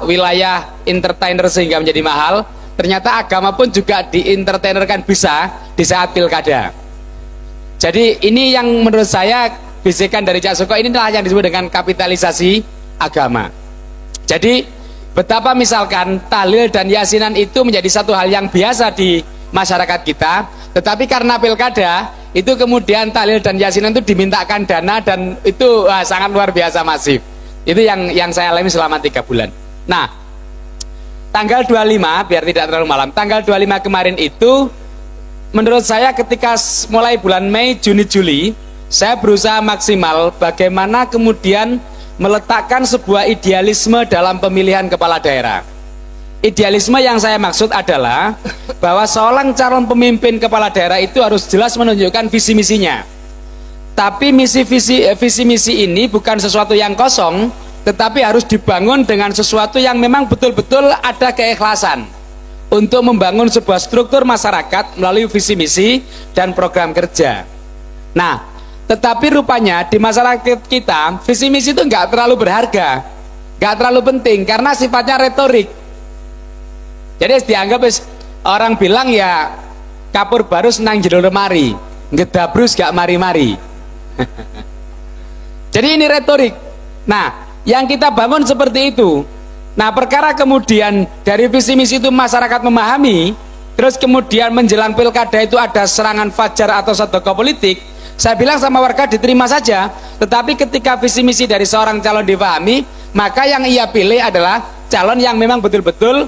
wilayah entertainer sehingga menjadi mahal, ternyata agama pun juga dientertainerkan bisa di saat pilkada. Jadi ini yang menurut saya bisikan dari Cak Suko, inilah yang disebut dengan kapitalisasi agama. Jadi betapa misalkan tahlil dan yasinan itu menjadi satu hal yang biasa di masyarakat kita, tetapi karena pilkada itu kemudian tahlil dan yasinan itu dimintakan dana, dan itu sangat luar biasa masif. Itu yang saya alami selama 3 bulan. Nah, tanggal 25, biar tidak terlalu malam, tanggal 25 kemarin itu menurut saya ketika mulai bulan Mei, Juni, Juli, saya berusaha maksimal bagaimana kemudian meletakkan sebuah idealisme dalam pemilihan kepala daerah. Idealisme yang saya maksud adalah bahwa seorang calon pemimpin kepala daerah itu harus jelas menunjukkan visi misinya. Tapi visi misi ini bukan sesuatu yang kosong, tetapi harus dibangun dengan sesuatu yang memang betul-betul ada keikhlasan untuk membangun sebuah struktur masyarakat melalui visi misi dan program kerja. Nah, tetapi rupanya di masyarakat kita visi misi itu nggak terlalu berharga, nggak terlalu penting karena sifatnya retorik. Jadi dianggap orang bilang ya kapur barus nang jero lemari, ngedabrus gak mari-mari. Jadi ini retorik. Nah, yang kita bangun seperti itu. Nah, perkara kemudian dari visi misi itu masyarakat memahami, terus kemudian menjelang pilkada itu ada serangan fajar atau sodoko politik, saya bilang sama warga diterima saja. Tetapi ketika visi misi dari seorang calon dipahami, maka yang ia pilih adalah calon yang memang betul-betul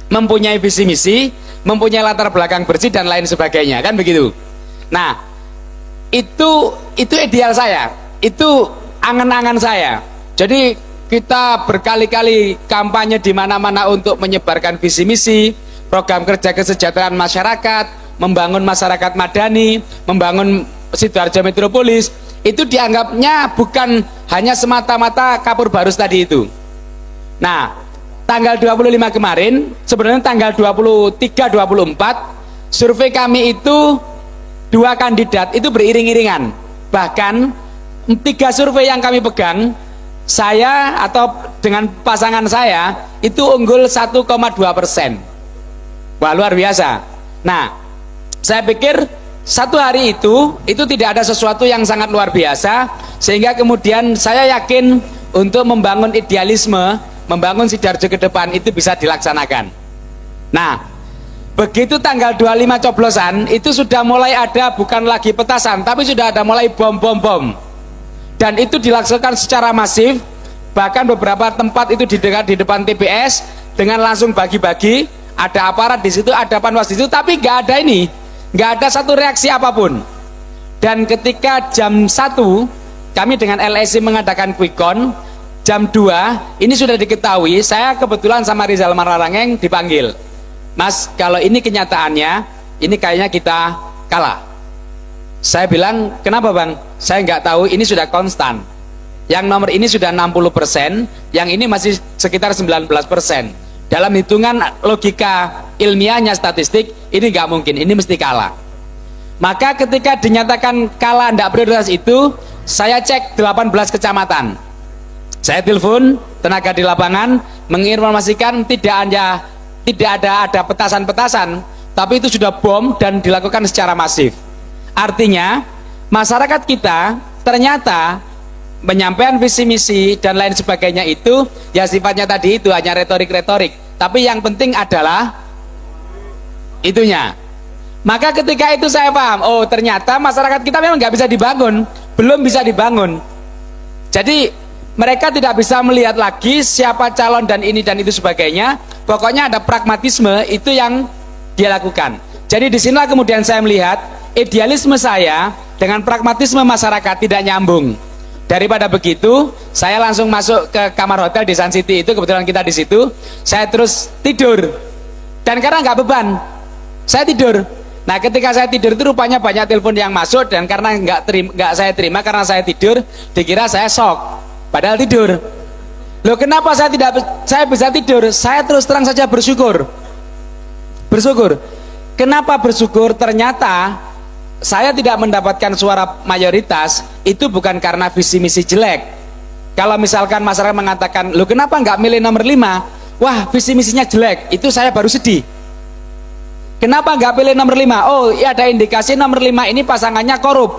mempunyai visi misi, mempunyai latar belakang bersih dan lain sebagainya, kan begitu. Nah, itu ideal saya, itu angan-angan saya. Jadi kita berkali-kali kampanye di mana-mana untuk menyebarkan visi misi, program kerja kesejahteraan masyarakat, membangun masyarakat madani, membangun Sidoarjo Metropolis, itu dianggapnya bukan hanya semata-mata Kapur Barus tadi itu. Nah, tanggal 25 kemarin, sebenarnya tanggal 23-24, survei kami itu 2 kandidat itu beriring-iringan. Bahkan 3 survei yang kami pegang, saya atau dengan pasangan saya itu unggul 1,2%. Wah, luar biasa. Nah, saya pikir satu hari itu tidak ada sesuatu yang sangat luar biasa, sehingga kemudian saya yakin untuk membangun idealisme, membangun Sidoarjo ke depan itu bisa dilaksanakan. Nah, begitu tanggal 25 coblosan itu sudah mulai ada, bukan lagi petasan, tapi sudah ada mulai bom. Dan itu dilaksanakan secara masif, bahkan beberapa tempat itu di depan TPS dengan langsung bagi-bagi, ada aparat di situ, ada panwas di situ, tapi nggak ada satu reaksi apapun. Dan ketika jam 1 kami dengan LSI mengadakan quick count, jam 2 ini sudah diketahui, saya kebetulan sama Rizal Marlarangeng dipanggil, Mas, kalau ini kenyataannya, ini kayaknya kita kalah. Saya bilang, kenapa bang? Saya nggak tahu, ini sudah konstan. Yang nomor ini sudah 60%, yang ini masih sekitar 19%. Dalam hitungan logika ilmiahnya statistik, ini nggak mungkin, ini mesti kalah. Maka ketika dinyatakan kalah tidak prioritas itu, saya cek 18 kecamatan. Saya telepon tenaga di lapangan, menginformasikan tidak ada petasan-petasan, tapi itu sudah bom dan dilakukan secara masif. Artinya masyarakat kita ternyata menyampaikan visi misi dan lain sebagainya itu ya sifatnya tadi itu hanya retorik, tapi yang penting adalah itunya. Maka ketika itu saya paham, oh ternyata masyarakat kita memang nggak bisa dibangun, belum bisa dibangun. Jadi mereka tidak bisa melihat lagi siapa calon dan ini dan itu sebagainya. Pokoknya ada pragmatisme itu yang dia lakukan. Jadi disinilah kemudian saya melihat idealisme saya dengan pragmatisme masyarakat tidak nyambung. Daripada begitu, saya langsung masuk ke kamar hotel di Sun City itu, kebetulan kita di situ. Saya terus tidur. Dan karena nggak beban, saya tidur. Nah, ketika saya tidur itu rupanya banyak telepon yang masuk, dan karena nggak saya terima karena saya tidur, dikira saya shock. Padahal tidur. Loh, kenapa saya bisa tidur? Saya terus terang saja bersyukur. Kenapa bersyukur? Ternyata saya tidak mendapatkan suara mayoritas itu bukan karena visi misi jelek. Kalau misalkan masyarakat mengatakan, loh kenapa nggak milih nomor 5? Wah, visi misinya jelek, itu saya baru sedih. Kenapa nggak pilih nomor 5? Oh, ya ada indikasi nomor 5 ini pasangannya korup.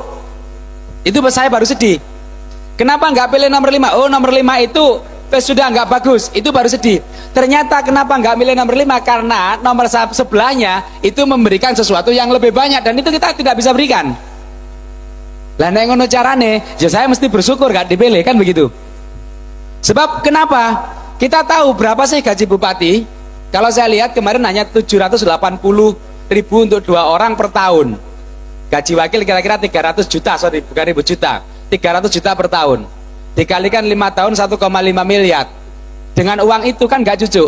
Itu saya baru sedih. Kenapa nggak pilih nomor 5? Oh, nomor 5 itu sudah nggak bagus, itu baru sedih. Ternyata kenapa nggak milih nomor 5? Karena nomor sebelahnya itu memberikan sesuatu yang lebih banyak, dan itu kita tidak bisa berikan. Lah nek ngono carane, ya saya mesti bersyukur gak dipilih, kan begitu. Sebab kenapa? Kita tahu berapa sih gaji bupati? Kalau saya lihat kemarin hanya 780.000 untuk 2 orang per tahun. Gaji wakil kira-kira 300 juta, sorry bukan ribu juta, 300 juta per tahun. Dikalikan 5 tahun 1,5 miliar. Dengan uang itu kan gak cucu.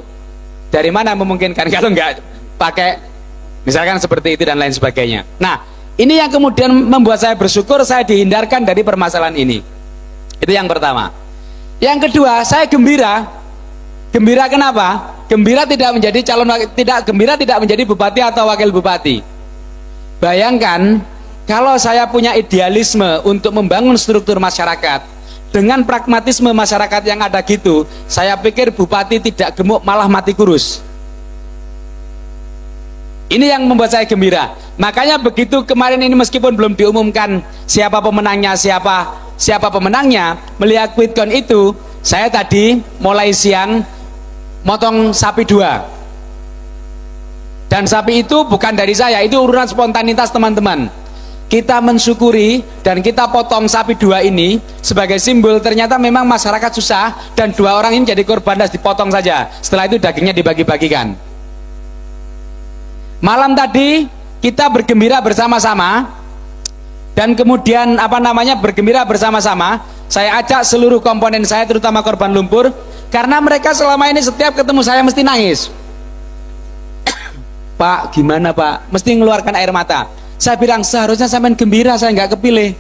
Dari mana memungkinkan kalau nggak pakai misalkan seperti itu dan lain sebagainya. Nah, ini yang kemudian membuat saya bersyukur saya dihindarkan dari permasalahan ini. Itu yang pertama. Yang kedua, saya gembira. Gembira kenapa? Gembira tidak menjadi gembira tidak menjadi bupati atau wakil bupati. Bayangkan kalau saya punya idealisme untuk membangun struktur masyarakat, dengan pragmatisme masyarakat yang ada gitu, saya pikir bupati tidak gemuk malah mati kurus. Ini yang membuat saya gembira. Makanya begitu kemarin ini meskipun belum diumumkan siapa pemenangnya, siapa pemenangnya, melihat quick count itu, saya tadi mulai siang motong sapi 2. Dan sapi itu bukan dari saya, itu urunan spontanitas teman-teman. Kita mensyukuri dan kita potong sapi 2 ini sebagai simbol ternyata memang masyarakat susah, dan 2 orang ini jadi korban dan dipotong saja. Setelah itu dagingnya dibagi-bagikan. Malam tadi kita bergembira bersama-sama, dan kemudian bergembira bersama-sama. Saya ajak seluruh komponen saya, terutama korban lumpur, karena mereka selama ini setiap ketemu saya mesti nangis. Pak gimana Pak, mesti mengeluarkan air mata. Saya bilang seharusnya sampean gembira, saya nggak kepilih.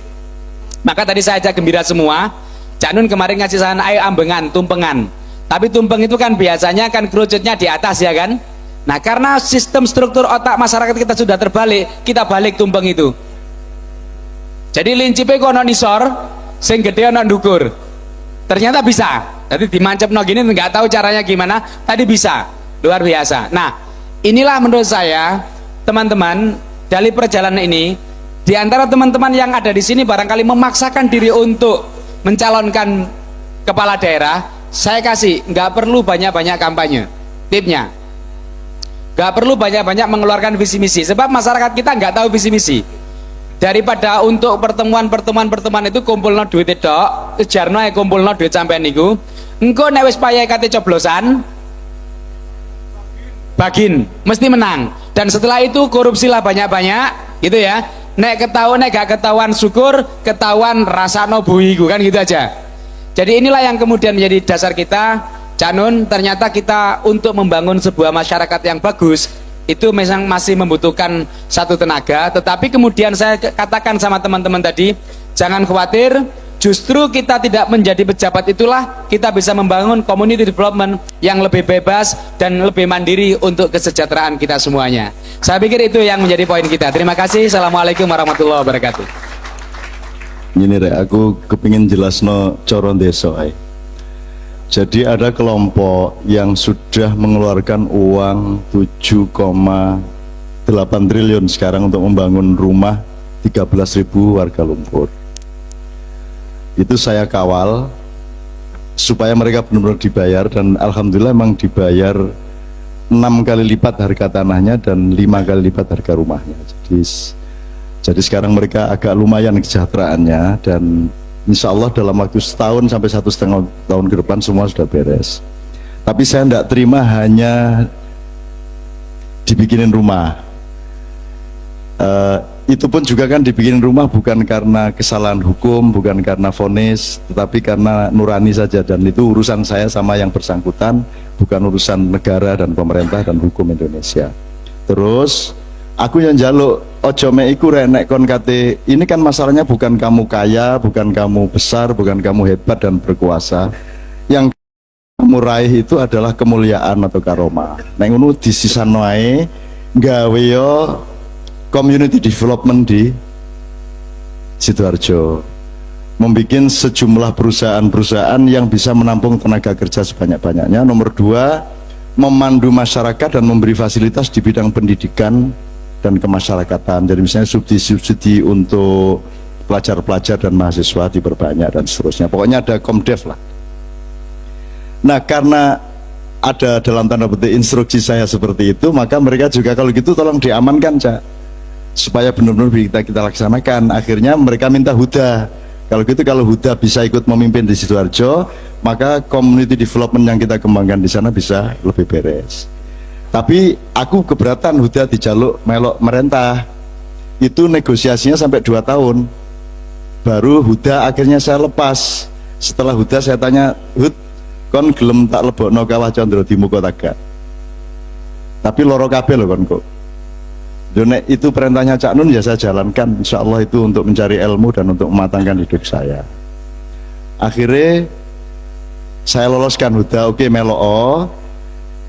Maka tadi saya ajak gembira semua. Cak Nun kemarin ngasih saran ayo ambengan, tumpengan. Tapi tumpeng itu kan biasanya kan kerucutnya di atas ya kan. Nah karena sistem struktur otak masyarakat kita sudah terbalik, kita balik tumpeng itu. Jadi lincipe kono nisor, sing gede ono ndukur. Ternyata bisa. Jadi dimancapno gini nggak tahu caranya gimana, tadi bisa. Luar biasa. Nah, inilah menurut saya teman-teman dari perjalanan ini, di antara teman-teman yang ada di sini barangkali memaksakan diri untuk mencalonkan kepala daerah, saya kasih nggak perlu banyak-banyak kampanye. Tipnya, nggak perlu banyak-banyak mengeluarkan visi misi, sebab masyarakat kita nggak tahu visi misi. Daripada untuk pertemuan itu kumpulno duit tok, kejarno kumpulno duit sampean niku, engko nek wis payahe kate coblosan, bagin mesti menang. Dan setelah itu korupsilah banyak-banyak, gitu ya. Nek ketahuan, nek gak ketahuan syukur, ketahuan rasano buiku, kan gitu aja. Jadi inilah yang kemudian menjadi dasar kita, Cak Nun, ternyata kita untuk membangun sebuah masyarakat yang bagus itu memang masih membutuhkan satu tenaga. Tetapi kemudian saya katakan sama teman-teman tadi, jangan khawatir, justru kita tidak menjadi pejabat itulah kita bisa membangun community development yang lebih bebas dan lebih mandiri untuk kesejahteraan kita semuanya. Saya pikir itu yang menjadi poin kita. Terima kasih. Assalamualaikum warahmatullahi wabarakatuh. Ini rek, aku kepingin jelasno coro desa ae. Jadi ada kelompok yang sudah mengeluarkan uang 7,8 triliun sekarang untuk membangun rumah 13.000 warga lumpur. Itu saya kawal supaya mereka benar-benar dibayar, dan alhamdulillah memang dibayar 6 kali lipat harga tanahnya dan 5 kali lipat harga rumahnya. Jadi sekarang mereka agak lumayan kesejahteraannya, dan insya Allah dalam waktu setahun sampai 1,5 tahun ke depan semua sudah beres. Tapi saya tidak terima hanya dibikinin rumah. Itu pun juga kan dibikinin rumah bukan karena kesalahan hukum, bukan karena vonis, tetapi karena nurani saja, dan itu urusan saya sama yang bersangkutan, bukan urusan negara dan pemerintah dan hukum Indonesia. Terus aku yang jaluk ojo meiku renek kon kate, ini kan masalahnya bukan kamu kaya, bukan kamu besar, bukan kamu hebat dan berkuasa. Yang kamu raih itu adalah kemuliaan atau karomah. Nek ngono disisano ae gawe yo community development di Sidoarjo, membuat sejumlah perusahaan-perusahaan yang bisa menampung tenaga kerja sebanyak-banyaknya. Nomor 2, memandu masyarakat dan memberi fasilitas di bidang pendidikan dan kemasyarakatan. Jadi misalnya subsidi untuk pelajar-pelajar dan mahasiswa diperbanyak dan seterusnya. Pokoknya ada komdev lah. Nah karena ada dalam tanda petik instruksi saya seperti itu, maka mereka juga kalau gitu tolong diamankan, Cak, supaya benar-benar kita laksanakan. Akhirnya mereka minta Huda. Kalau gitu, kalau Huda bisa ikut memimpin di Sidoarjo, maka community development yang kita kembangkan di sana bisa lebih beres. Tapi aku keberatan Huda dijaluk melok merentah. Itu negosiasinya sampai 2 tahun. Baru Huda akhirnya saya lepas. Setelah Huda saya tanya, Hud, kon gelem tak lebokno Kawah Condro di muka taga. Tapi loro kabeh lho kon kok. Donek itu perintahnya Cak Nun, ya saya jalankan. Insya Allah itu untuk mencari ilmu dan untuk mematangkan hidup saya. Akhirnya saya loloskan Huda, oke melo.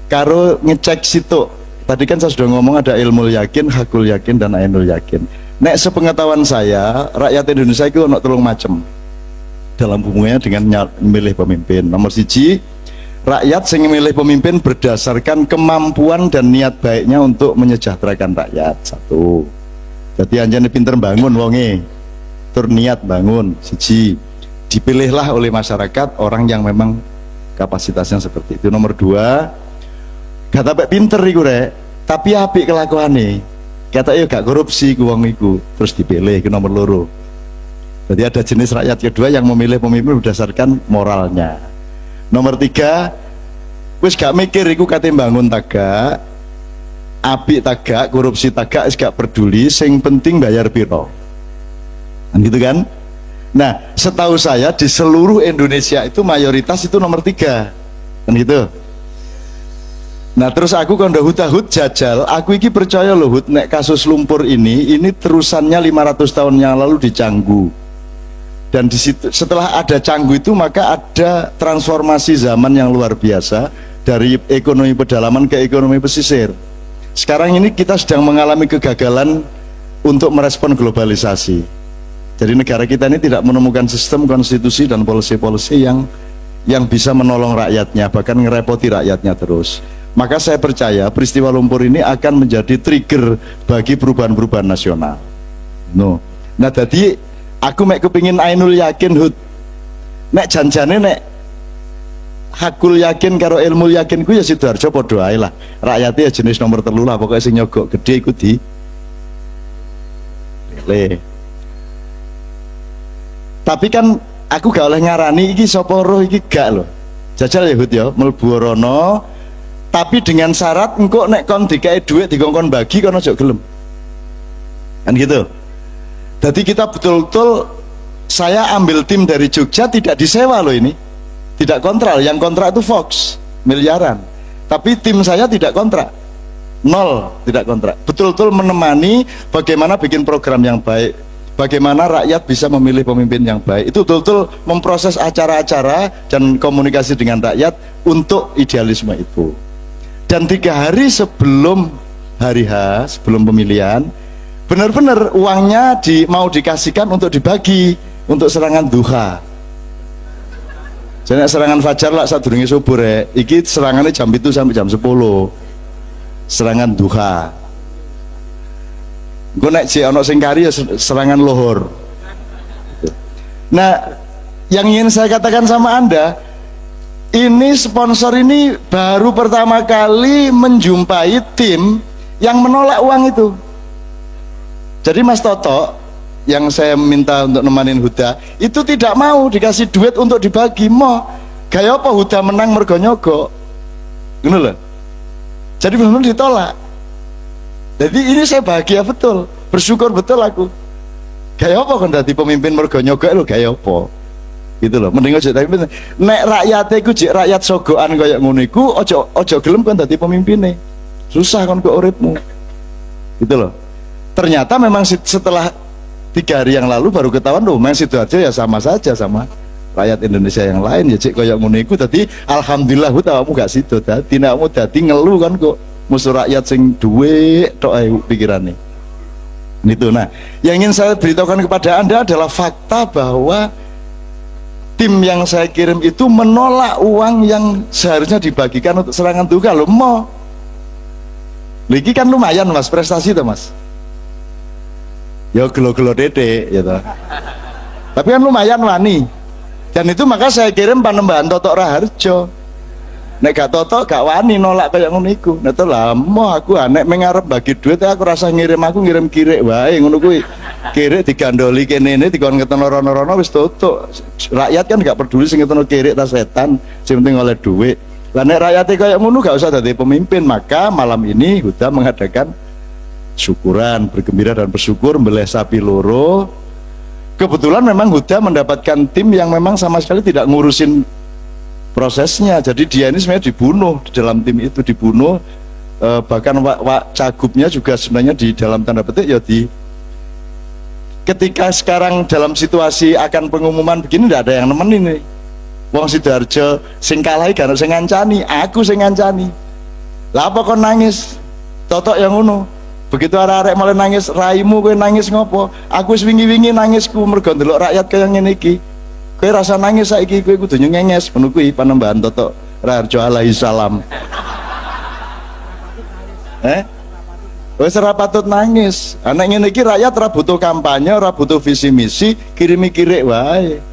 Karo ngecek situ. Tadi kan saya sudah ngomong ada ilmu yakin, hakul yakin, dan ainul yakin. Nek sepengetahuan saya, rakyat Indonesia itu ono 3 macam dalam hubungannya dengan memilih pemimpin. Nomor 1, rakyat yang memilih pemimpin berdasarkan kemampuan dan niat baiknya untuk menyejahterakan rakyat. 1. Jadi anjane pinter bangun wonge, tur niat bangun. 1. Dipilihlah oleh masyarakat orang yang memang kapasitasnya seperti itu. Nomor 2, kata pak pinter iku rek, tapi apik kelakuane. Kata yo gak korupsi ku wong iku, terus dipilih ke nomor 2. Jadi ada jenis rakyat kedua yang memilih pemimpin berdasarkan moralnya. Nomor 3, wis gak mikir iku kate bangun tagak, apik tagak, korupsi tagak, wis gak peduli, sing penting bayar piro. Kan gitu kan? Nah, setahu saya di seluruh Indonesia itu mayoritas itu nomor 3. Kan gitu. Nah terus aku kondo hut jajal, aku iki percaya loh Hut, nek kasus lumpur ini terusannya 500 tahun yang lalu di Canggu. Dan di situ setelah ada Canggu itu maka ada transformasi zaman yang luar biasa dari ekonomi pedalaman ke ekonomi pesisir. Sekarang ini kita sedang mengalami kegagalan untuk merespon globalisasi. Jadi negara kita ini tidak menemukan sistem konstitusi dan policy-policy yang bisa menolong rakyatnya, bahkan ngerepoti rakyatnya terus. Maka saya percaya peristiwa lumpur ini akan menjadi trigger bagi perubahan-perubahan nasional. Nah jadi aku mek kepingin ainul yakin Hud, nek janjane nek hakul yakin karo ilmu yakin ku ya Sidoarjo padha ae lah. Rakyatnya ya jenis nomor 3 lah, pokoknya sing nyogok gede iku di le. Tapi kan aku gak oleh ngarani iki sapa roh iki gak lho. Jajal ya Hud ya, mlebu rono tapi dengan syarat engkau nek kon dikai duit dikongkon bagi kon aja gelem. Kan gitu. Jadi kita betul-betul, saya ambil tim dari Jogja tidak disewa loh ini. Tidak kontrak, yang kontrak itu Fox miliaran. Tapi tim saya tidak kontrak. Nol, tidak kontrak. Betul-betul menemani bagaimana bikin program yang baik, bagaimana rakyat bisa memilih pemimpin yang baik. Itu betul-betul memproses acara-acara dan komunikasi dengan rakyat untuk idealisme itu. Dan 3 hari sebelum hari H, sebelum pemilihan, benar-benar uangnya mau dikasihkan untuk dibagi untuk serangan duha. Jadi serangan fajar lah saat durunge subuh iki serangannya jam 7 sampai jam 10. Serangan duha. Gue nek jek ono sing kari ya serangan lohor. Nah, yang ingin saya katakan sama Anda, ini sponsor ini baru pertama kali menjumpai tim yang menolak uang itu. Jadi Mas Toto yang saya minta untuk nemanin Huda itu tidak mau dikasih duit untuk dibagi. Mau gaya apa Huda menang mergo nyogok, gitu loh. Jadi benar-benar ditolak. Jadi ini saya bahagia betul, bersyukur betul aku. Gaya apa kan dadi pemimpin mergo nyogok lho, gaya apa? Gitu loh. Mending aja tapi nek rakyate iku jek rakyat sogokan kaya ngono iku aja gelem kan dadi pemimpine. Susah kan kok uripmu. Gitu loh. Ternyata memang setelah 3 hari yang lalu baru ketahuan loh, memang Sidoarjo ya sama saja sama rakyat Indonesia yang lain ya cek kaya ngono iku. Dadi alhamdulillah awakmu gak sido dadi nekmu dadi ngeluh kan kok musuh rakyat sing duwe tok ae pikirane. Itu. Nah, yang ingin saya beritahukan kepada Anda adalah fakta bahwa tim yang saya kirim itu menolak uang yang seharusnya dibagikan untuk serangan duga loh. Mau lagi kan lumayan Mas, prestasi tuh Mas. Ya gelo-gelo dede ya toh. Tapi kan lumayan wani. Dan itu maka saya kirim Panembahan Toto Raharjo. Nek gak Toto gak wani nolak kayak ngono iku. Nah to lah mau aku nek mengarep bagi duit aku rasa ngirim kirik wae ngono kuwi. Kirik digandoli kene dikon ngetono rono-rono wis tutuk. Rakyat kan gak peduli sing ngetono kirik ta setan, sing penting oleh duit. Lah nek rakyate kayak ngono gak usah dadi pemimpin. Maka malam ini Huda mengadakan syukuran, bergembira dan bersyukur mbeleh sapi loro. Kebetulan memang Huda mendapatkan tim yang memang sama sekali tidak ngurusin prosesnya. Jadi dia ini sebenarnya dibunuh di dalam tim itu, dibunuh. Bahkan Wak Cagupnya juga sebenarnya di dalam tanda petik ya ketika sekarang dalam situasi akan pengumuman begini tidak ada yang nemenin nih. Wong Sidoarjo sing kalah kan sing ngancani, aku sing ngancani. Lah apa kon nangis? Totok yang ngono. Begitu arek-arek mulai nangis, raimu kowe nangis ngopo? Aku wis wingi-wingi nangisku mergo ndelok rakyat kaya ngene iki. Kowe rasa nangis saiki kowe kudu nyenges ngono kuwi Panembahan Toto Raharjo alaihi salam. Wis ora patut nangis. Nek ngene iki rakyat ora butuh kampanye, ora butuh visi misi, kirimi kirik wae.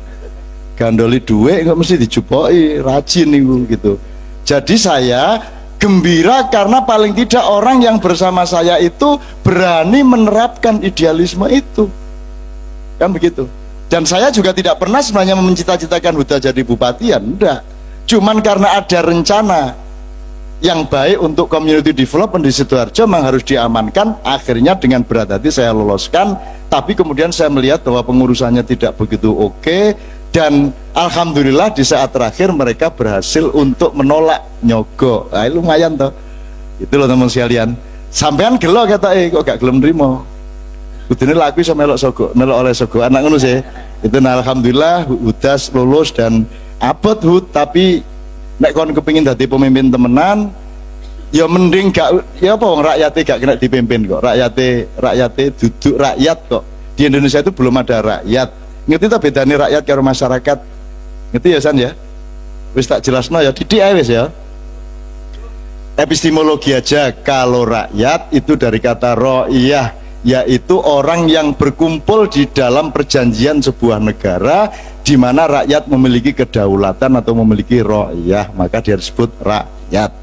Gandoli duit kok mesti dijupoki, rajin niku gitu. Jadi saya gembira karena paling tidak orang yang bersama saya itu berani menerapkan idealisme itu. Kan begitu. Dan saya juga tidak pernah sebenarnya mencita-citakan Huda jadi bupati, ya enggak. Cuman karena ada rencana yang baik untuk community development di Sidoarjo memang harus diamankan. Akhirnya dengan berat hati saya loloskan. Tapi kemudian saya melihat bahwa pengurusannya tidak begitu oke. Dan alhamdulillah di saat terakhir mereka berhasil untuk menolak nyogok. Nah, lumayan toh. Itu loh teman sekalian. Sampean gelo kata kok gak gelem nrimo. Kudune laku iso melok sogo, melok oleh sogo. Anak ngono sih. Itu nah, alhamdulillah udas lulus dan abot hut, tapi nek kon kepengin dadi pemimpin temenan ya mending gak ya apa wong rakyate gak kena dipimpin kok. Rakyate duduk rakyat kok. Di Indonesia itu belum ada rakyat. Ngerti ta bedane rakyat karo masyarakat? Ngerti ya San ya? Wis tak jelasno ya, didik ae wis ya. Epistemologi aja, kalau rakyat itu dari kata ro'iyah, yaitu orang yang berkumpul di dalam perjanjian sebuah negara di mana rakyat memiliki kedaulatan atau memiliki ro'iyah, maka dia disebut rakyat.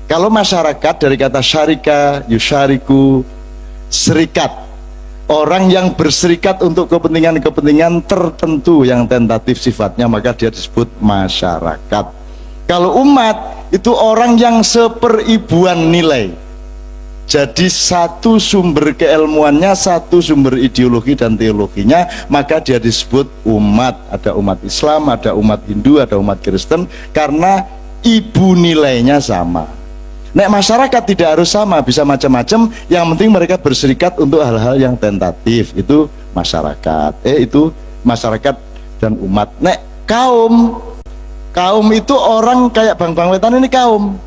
Kalau masyarakat dari kata syarika, yusyariku, serikat, orang yang berserikat untuk kepentingan-kepentingan tertentu yang tentatif sifatnya, maka dia disebut masyarakat. Kalau umat itu orang yang seperibuan nilai, jadi satu sumber keilmuannya, satu sumber ideologi dan teologinya, maka dia disebut umat. Ada umat Islam, ada umat Hindu, ada umat Kristen, karena ibu nilainya sama. Nek masyarakat tidak harus sama, bisa macam-macam, yang penting mereka berserikat untuk hal-hal yang tentatif. Itu masyarakat. Itu masyarakat dan umat. Nek kaum itu orang kayak Bang Wetan ini kaum,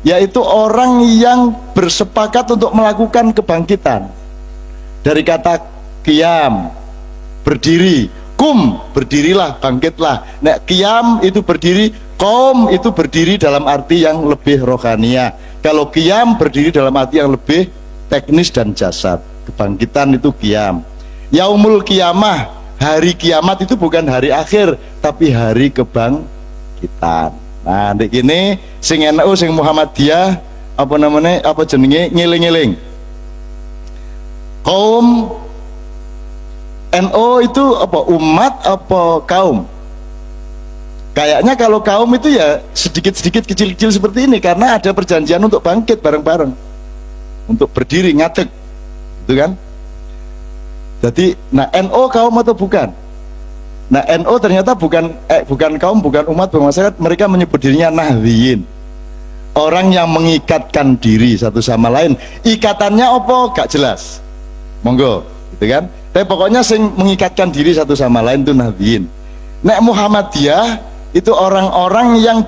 yaitu orang yang bersepakat untuk melakukan kebangkitan. Dari kata qiyam, berdiri, kum, berdirilah, bangkitlah. Nek qiyam itu berdiri, qaum itu berdiri dalam arti yang lebih rohania. Kalau qiyam berdiri dalam arti yang lebih teknis dan jasad. Kebangkitan itu qiyam. Yaumul qiyamah, hari kiamat itu bukan hari akhir, tapi hari kebangkitan. Nah, ndek kene sing NU sing Muhammadiyah apa namanya, apa jenenge, ngiling-ngiling. Kaum NU itu apa, umat apa kaum? Kayaknya kalau kaum itu ya sedikit-sedikit kecil-kecil seperti ini, karena ada perjanjian untuk bangkit bareng-bareng, untuk berdiri ngadeg, gitu kan? Jadi, nah NU kaum atau bukan? Nah NU ternyata bukan kaum, bukan umat, bukan masyarakat. Mereka menyebut dirinya Nahdliyin, orang yang mengikatkan diri satu sama lain. Ikatannya apa? Gak jelas. Monggo, gitu kan? Tapi pokoknya sing mengikatkan diri satu sama lain itu Nahdliyin. Nek Muhammadiyah itu orang-orang yang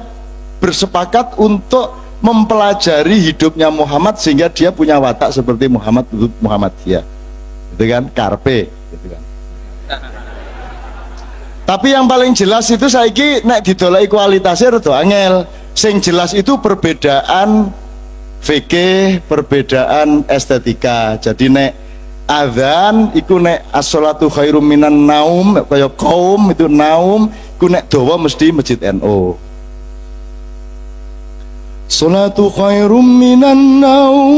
bersepakat untuk mempelajari hidupnya Muhammad sehingga dia punya watak seperti Muhammad, untuk Muhammadiyah, gitu kan? Karpe, gitu kan? Tapi yang paling jelas itu saiki nek didolaki kualitasnya rada angel. Sing jelas itu perbedaan fikih, perbedaan estetika. Jadi nek adzan iku nek as-sholatu khairum minan naum, kaya kaum itu naum, iku nek dawa mesti masjid NU. Sholatu khairum minan naum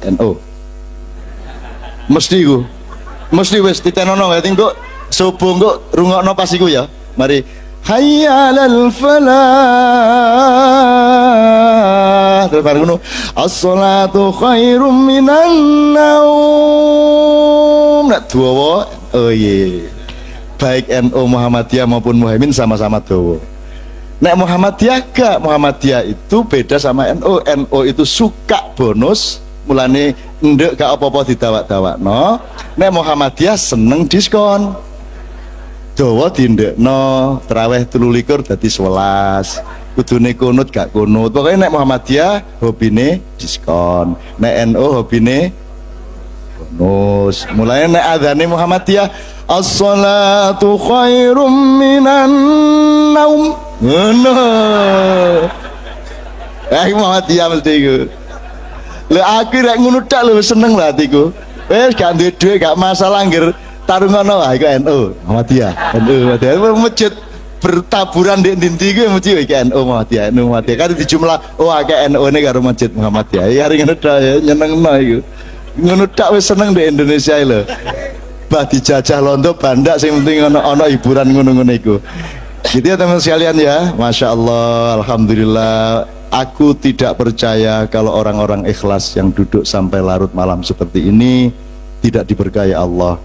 NU. Mesti iku. Mesti wis ditenono ya, tinggo subuh engko rungokno pas iku ya. Mari hayya 'alal falah. Terus bareng ngono, as-sholatu khairum minan naum. Nek dawa, oh iya. Baik NU Muhammadiyah maupun Muhaimin sama-sama dawa. Nek Muhammadiyah gak, Muhammadiyah itu beda sama NU. NU itu suka bonus, mulane ndek gak apa-apa didawak-dawakno. Nek Muhammadiyah seneng diskon. Dawa dindekno, traweh 23 dadi 11. Kudune kunut gak kunut. Pokoke nek Muhammadiyah hobine diskon. Nek NU hobine bonus. Mulane nek adzane Muhammadiyah as-sholatu khairum minan naum. Ngono. Muhammadiyah mesti iku. Lha aku rek ngono tok lho seneng lah atiku. Wis gak duwe dhuwit gak masalah ngger tarungono wae iku NU Muhammadiyah. NU masjid bertaburan di ndi kuwi mesti iki NU Muhammadiyah, NU Muhammadiyah. Kan dijumlah oh akeh NU ne karo masjid Muhammadiyah. Ya hari ngono tok ya nyenengno iku. Ngono tok wis seneng di Indonesia lho. Bah dijajah londo bandak sing penting ana hiburan ngono-ngono iku. Gitu ya teman sekalian ya. Masya Allah, alhamdulillah. Aku tidak percaya kalau orang-orang ikhlas yang duduk sampai larut malam seperti ini tidak diberkahi Allah.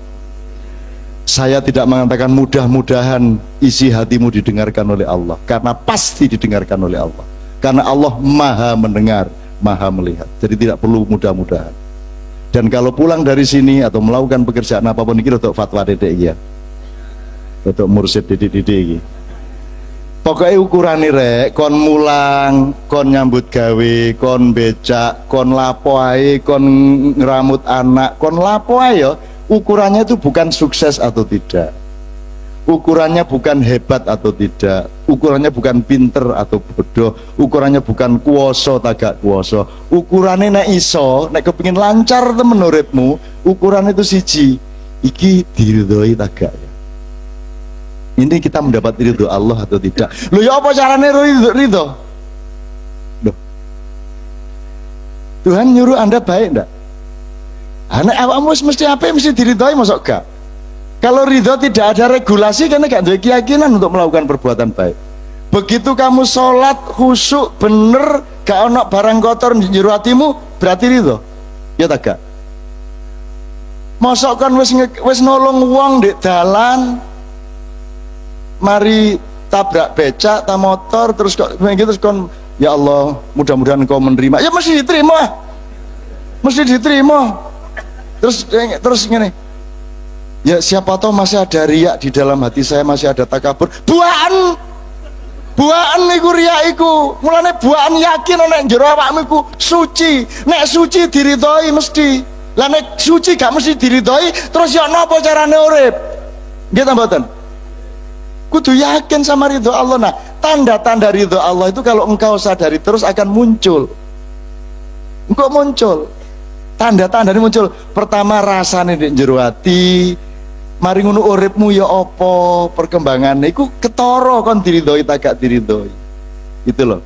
Saya tidak mengatakan mudah-mudahan isi hatimu didengarkan oleh Allah, karena pasti didengarkan oleh Allah, karena Allah maha mendengar, maha melihat. Jadi tidak perlu mudah-mudahan. Dan kalau pulang dari sini atau melakukan pekerjaan apapun ini untuk fatwa dedek ya, untuk mursyid dedek-dedek ini, pokoknya ukurannya rek, kon mulang, kon nyambut gawe, kon becak, kon lapo ae, kon ngeramut anak, kon lapo ae ya. Ukurannya itu bukan sukses atau tidak, ukurannya bukan hebat atau tidak, ukurannya bukan pinter atau bodoh, ukurannya bukan kuoso tagak kuoso, ukurannya nek iso, nek kepingin lancar temen uripmu, ukuran itu siji, iki diridhoi tagak ya. Ini kita mendapat ridho Allah atau tidak. Loh ya apa caranya ridho? Loh, Tuhan nyuruh Anda baik enggak? Anak awakmu mesti apa, mesti diridhoi, masuk gak? Kalau ridho tidak ada regulasi, karena gak ada keyakinan untuk melakukan perbuatan baik. Begitu kamu sholat khusyuk bener, gak ono barang kotor di jero hatimu, berarti ridho. Ya tak gak? Mosok kan wis nolong wong di dalan, mari tabrak becak, tak motor, terus kok begitu, terus kon, ya Allah, mudah-mudahan kau menerima. Ya mesti diterima, mesti diterima. Terus gini, ya siapa tahu masih ada riak di dalam hati saya, masih ada takabur. Buaan iku riak iku. Mulane buaan yakin nek jero awakmu iku suci. Nek suci diridhoi mesti. Lah nek suci gak mesti diridhoi, terus ya napa carane urip? Nggih ta mboten? Kudu yakin sama ridho Allah. Nah, tanda-tanda ridho Allah itu kalau engkau sadari terus akan muncul. Engkau muncul. Tanda-tanda ini muncul. Pertama rasane di jero ati, mari ngono uripmu ya apa perkembangannya iku ketara kon diridhoi tak gak diridhoi. Gitu loh.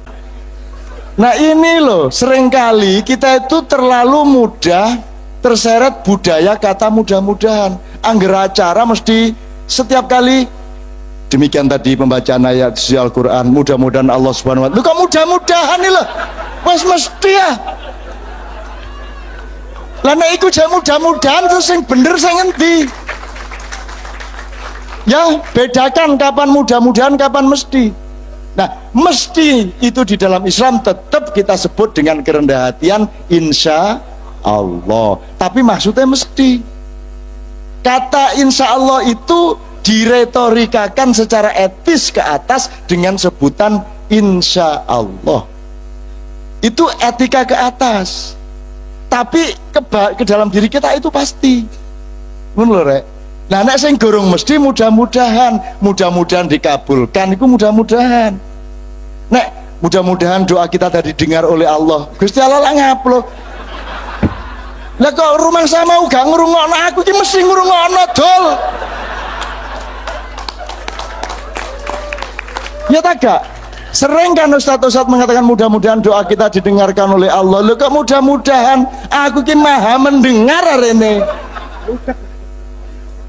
Nah ini loh, seringkali kita itu terlalu mudah terseret budaya kata mudah-mudahan. Angger acara mesti setiap kali demikian tadi pembacaan ayat suci Al-Quran, mudah-mudahan Allah Subhanahu wa ta'ala. Lu kok mudah-mudahan nih loh, wes mesti ya. Lah nek iku jek mudah-mudahan terus sing bener sing ngendi? Ya, bedakan kapan mudah-mudahan, kapan mesti. Nah, mesti itu di dalam Islam tetap kita sebut dengan kerendahan hatian insya Allah. Tapi maksudnya mesti. Kata insya Allah itu diretorikakan secara etis ke atas dengan sebutan insya Allah. Itu etika ke atas. Tapi ke dalam diri kita itu pasti. Ngono lho rek. Nah nek sing gorong mesti mudah-mudahan dikabulkan iku mudah-mudahan. Nek mudah-mudahan doa kita tadi didengar oleh Allah. Gusti Allah lah ngaplo. Lah kok rumah sama gak ngrungokno aku iki mesti ngrungokno dol. Ya tak gak? Sering kan Ustadz mengatakan mudah-mudahan doa kita didengarkan oleh Allah. Loh kok mudah-mudahan aku ki maha mendengar arene.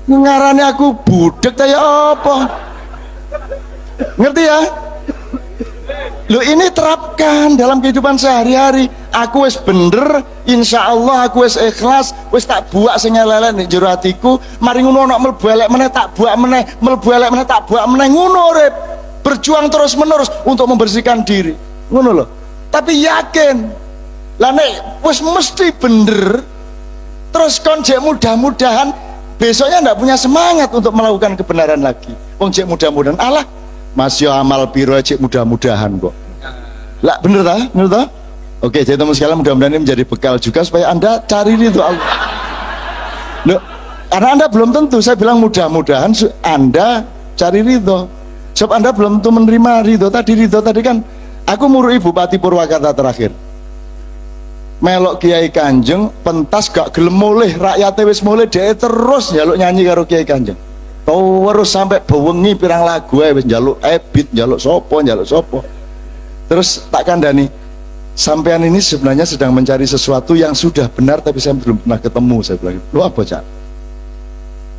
Ngarane aku budek kaya apa? Ngerti ya? Loh ini terapkan dalam kehidupan sehari-hari. Aku wis bener, insya Allah aku wis ikhlas, wis tak buak sing elek ning jero atiku. Mari ngono ana mlebu elek meneh tak buak meneh, mlebu elek meneh tak buak meneh, ngono urip. Berjuang terus menerus untuk membersihkan diri, ngono loh. Tapi yakin lah nek wis mesti bener, terus kon jek mudah-mudahan besoknya ndak punya semangat untuk melakukan kebenaran lagi. Wong jek mudah-mudahan, alah masih amal piro jek mudah-mudahan kok. Lah bener ta? Bener ta? Oke, jadi teman sekalian mudah-mudahan ini menjadi bekal juga supaya Anda cari ridho Allah. Loh, karena Anda belum tentu, saya bilang mudah-mudahan Anda cari ridho. Sebab Anda belum tentu menerima ridho tadi kan aku murui Bupati Purwakarta terakhir melok Kiai Kanjeng pentas gak gelem mulih, rakyatnya wis mulih dia terus njaluk nyanyi karo Kiai Kanjeng terus sampai bewengi pirang lagu wis njaluk ebit, njaluk sopo terus tak kandani sampean ini sebenarnya sedang mencari sesuatu yang sudah benar tapi saya belum pernah ketemu. Saya bilang, lu apa Cak?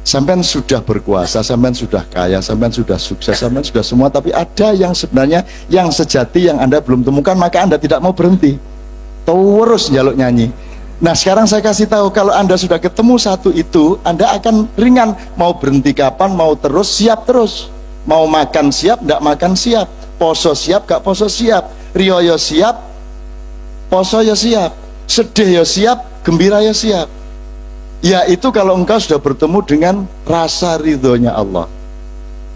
Sampean sudah berkuasa, sampean sudah kaya, sampean sudah sukses, sampean sudah semua, tapi ada yang sebenarnya yang sejati yang Anda belum temukan, maka Anda tidak mau berhenti terus njaluk nyanyi. Nah sekarang saya kasih tahu, kalau Anda sudah ketemu satu itu, Anda akan ringan. Mau berhenti kapan, mau terus, siap terus. Mau makan siap, tidak makan siap. Poso siap, gak poso siap. Rioyo siap, poso ya siap. Sedih ya siap, gembira ya siap. Ya itu kalau engkau sudah bertemu dengan rasa ridhonya Allah.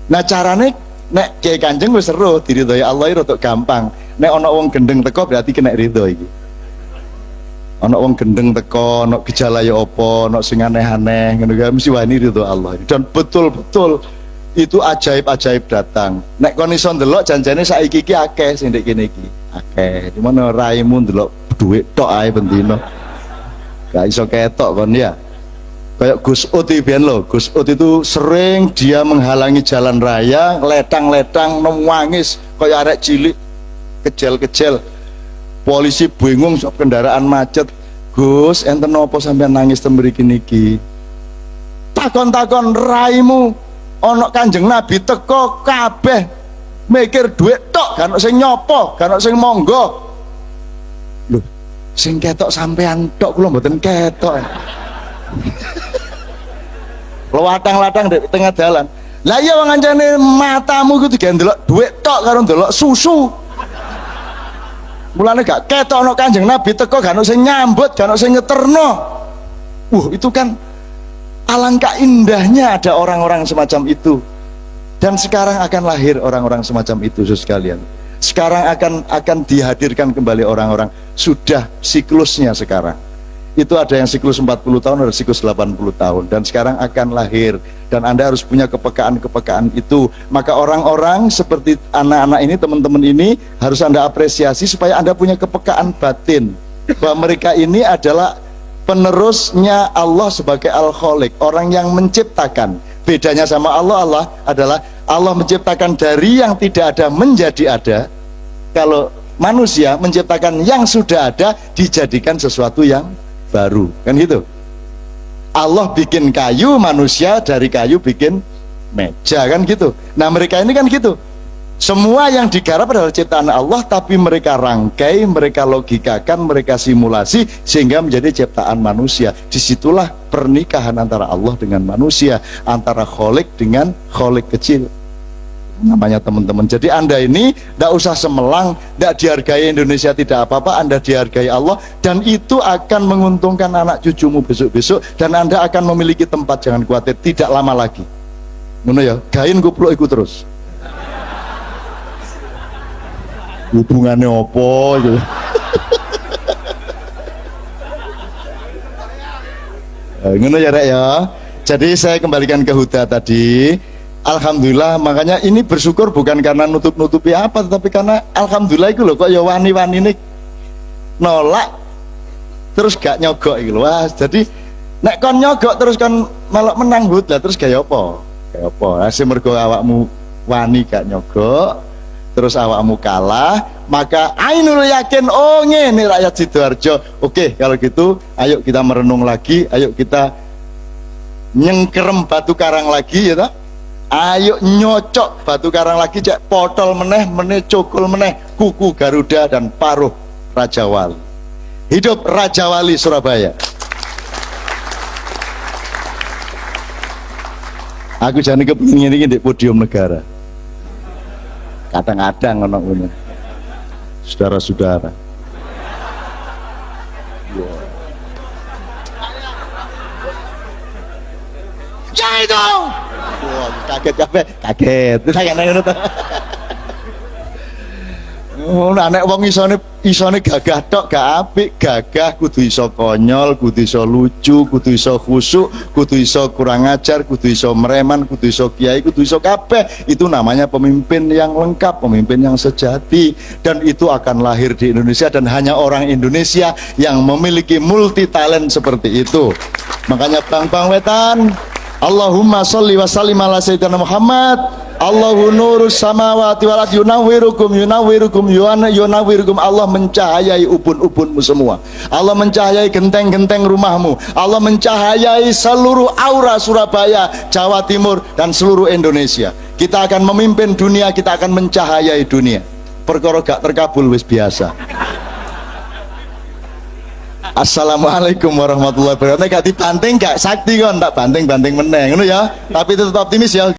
Nah carane, nek Kiai Kanjeng wis seru, diridhoi Allah itu gampang. Nek ono wong gendeng teko berarti kena ridho iki. Ono wong gendeng teko, ono gejala ya apa, ono sing aneh-aneh ngono kan mesti wah ini ridho Allah. Dan betul-betul itu ajaib-ajaib datang. Nek kon iso ndelok janjane saiki iki akeh sing ndek kene iki. Akeh. Di mana raimu ndelok dhuwit tok ae bendino. Gak iso ketok kon ya. Kayak Gus Ut biyen lho, Gus Ut itu sering dia menghalangi jalan raya, letang-letang nangis kayak arek cilik, kecil-kecil. Polisi bingung sok kendaraan macet. Gus, enten apa sampean nangis ten mriki niki? Takon-takon raimu ana Kanjeng Nabi teko kabeh mikir dhuwit tok, gak ono sing nyopo, gak ono sing monggo. Lho, sing ketok sampean tok kula mboten ketok. Lewatang-latang di tengah jalan. Lah iya wong ancane matamu kudu ndelok dhuwit tok karo ndelok susu. Mulane gak ketok ana Kanjeng Nabi teko gak ono sing nyambut, gak ono sing ngeterno. Itu kan alangkah indahnya ada orang-orang semacam itu. Dan sekarang akan lahir orang-orang semacam itu, Saudara sekalian. Sekarang akan dihadirkan kembali orang-orang, sudah siklusnya sekarang. Itu ada yang siklus 40 tahun, ada siklus 80 tahun, dan sekarang akan lahir. Dan Anda harus punya kepekaan-kepekaan itu. Maka orang-orang seperti anak-anak ini, teman-teman ini harus Anda apresiasi supaya Anda punya kepekaan batin bahwa mereka ini adalah penerusnya Allah sebagai Al-Khaliq, orang yang menciptakan. Bedanya sama Allah adalah Allah menciptakan dari yang tidak ada menjadi ada. Kalau manusia menciptakan yang sudah ada dijadikan sesuatu yang baru, kan gitu. Allah bikin kayu, manusia dari kayu bikin meja, kan gitu. Nah mereka ini kan gitu, semua yang digarap adalah ciptaan Allah, tapi mereka rangkai, mereka logikakan, mereka simulasi sehingga menjadi ciptaan manusia. Disitulah pernikahan antara Allah dengan manusia, antara Khalik dengan Khalik kecil, namanya teman-teman. Jadi Anda ini tidak usah semelang, tidak dihargai Indonesia tidak apa-apa, Anda dihargai Allah, dan itu akan menguntungkan anak cucumu besok-besok, dan Anda akan memiliki tempat, jangan khawatir, tidak lama lagi. Ngono ya, gain kupluk ikut terus. Hubungannya opo gitu. Ngono ya Rek ya. Jadi saya kembalikan ke Huda tadi. Alhamdulillah, makanya ini bersyukur bukan karena nutup-nutupi apa, tetapi karena alhamdulillah itu loh, kok ya wani-wani ini nolak terus gak nyogok itu. Wah, jadi nek kon nyogok terus kon malah menang hut lah, terus kayak apa? Kayak apa? Hasil mergo awakmu wani gak nyogok, terus awakmu kalah, maka ainul yakin, oh ngene rakyat Sidoarjo. Oke, kalau gitu ayo kita merenung lagi, ayo kita nyengkerem batu karang lagi ya toh. Ayo nyocok batu karang lagi, cek potol meneh, cukul meneh kuku Garuda dan paruh Raja Wali. Hidup Raja Wali Surabaya. Aku jane kepengin iki di podium negara. Kadang-kadang ono ngono. Saudara-saudara. Ya itu. Wah, kaget kabeh, kaget. Saya ngono to. Nah, nek wong isone gagah tok gak apik, gagah kudu iso konyol, kudu iso lucu, kudu iso khusuk, kudu iso kurang ajar, kudu iso mereman, kudu iso kiai, kudu iso kabeh. Itu namanya pemimpin yang lengkap, pemimpin yang sejati, dan itu akan lahir di Indonesia, dan hanya orang Indonesia yang memiliki multi talent seperti itu. Makanya Bang Wetan, Allahumma sholli wa sallim ala sayyidina Muhammad. Allahu nurus samawati wal ardi yunawwirukum Allah mencahayai ubun-ubunmu semua. Allah mencahayai genteng-genteng rumahmu. Allah mencahayai seluruh aura Surabaya, Jawa Timur, dan seluruh Indonesia. Kita akan memimpin dunia, kita akan mencahayai dunia. Perkara gak terkabul wis biasa. Assalamualaikum warahmatullahi wabarakatuh. Nek gak dibanting gak sakti kon tak banting-banting meneh ngono ya. Tapi tetap optimis ya.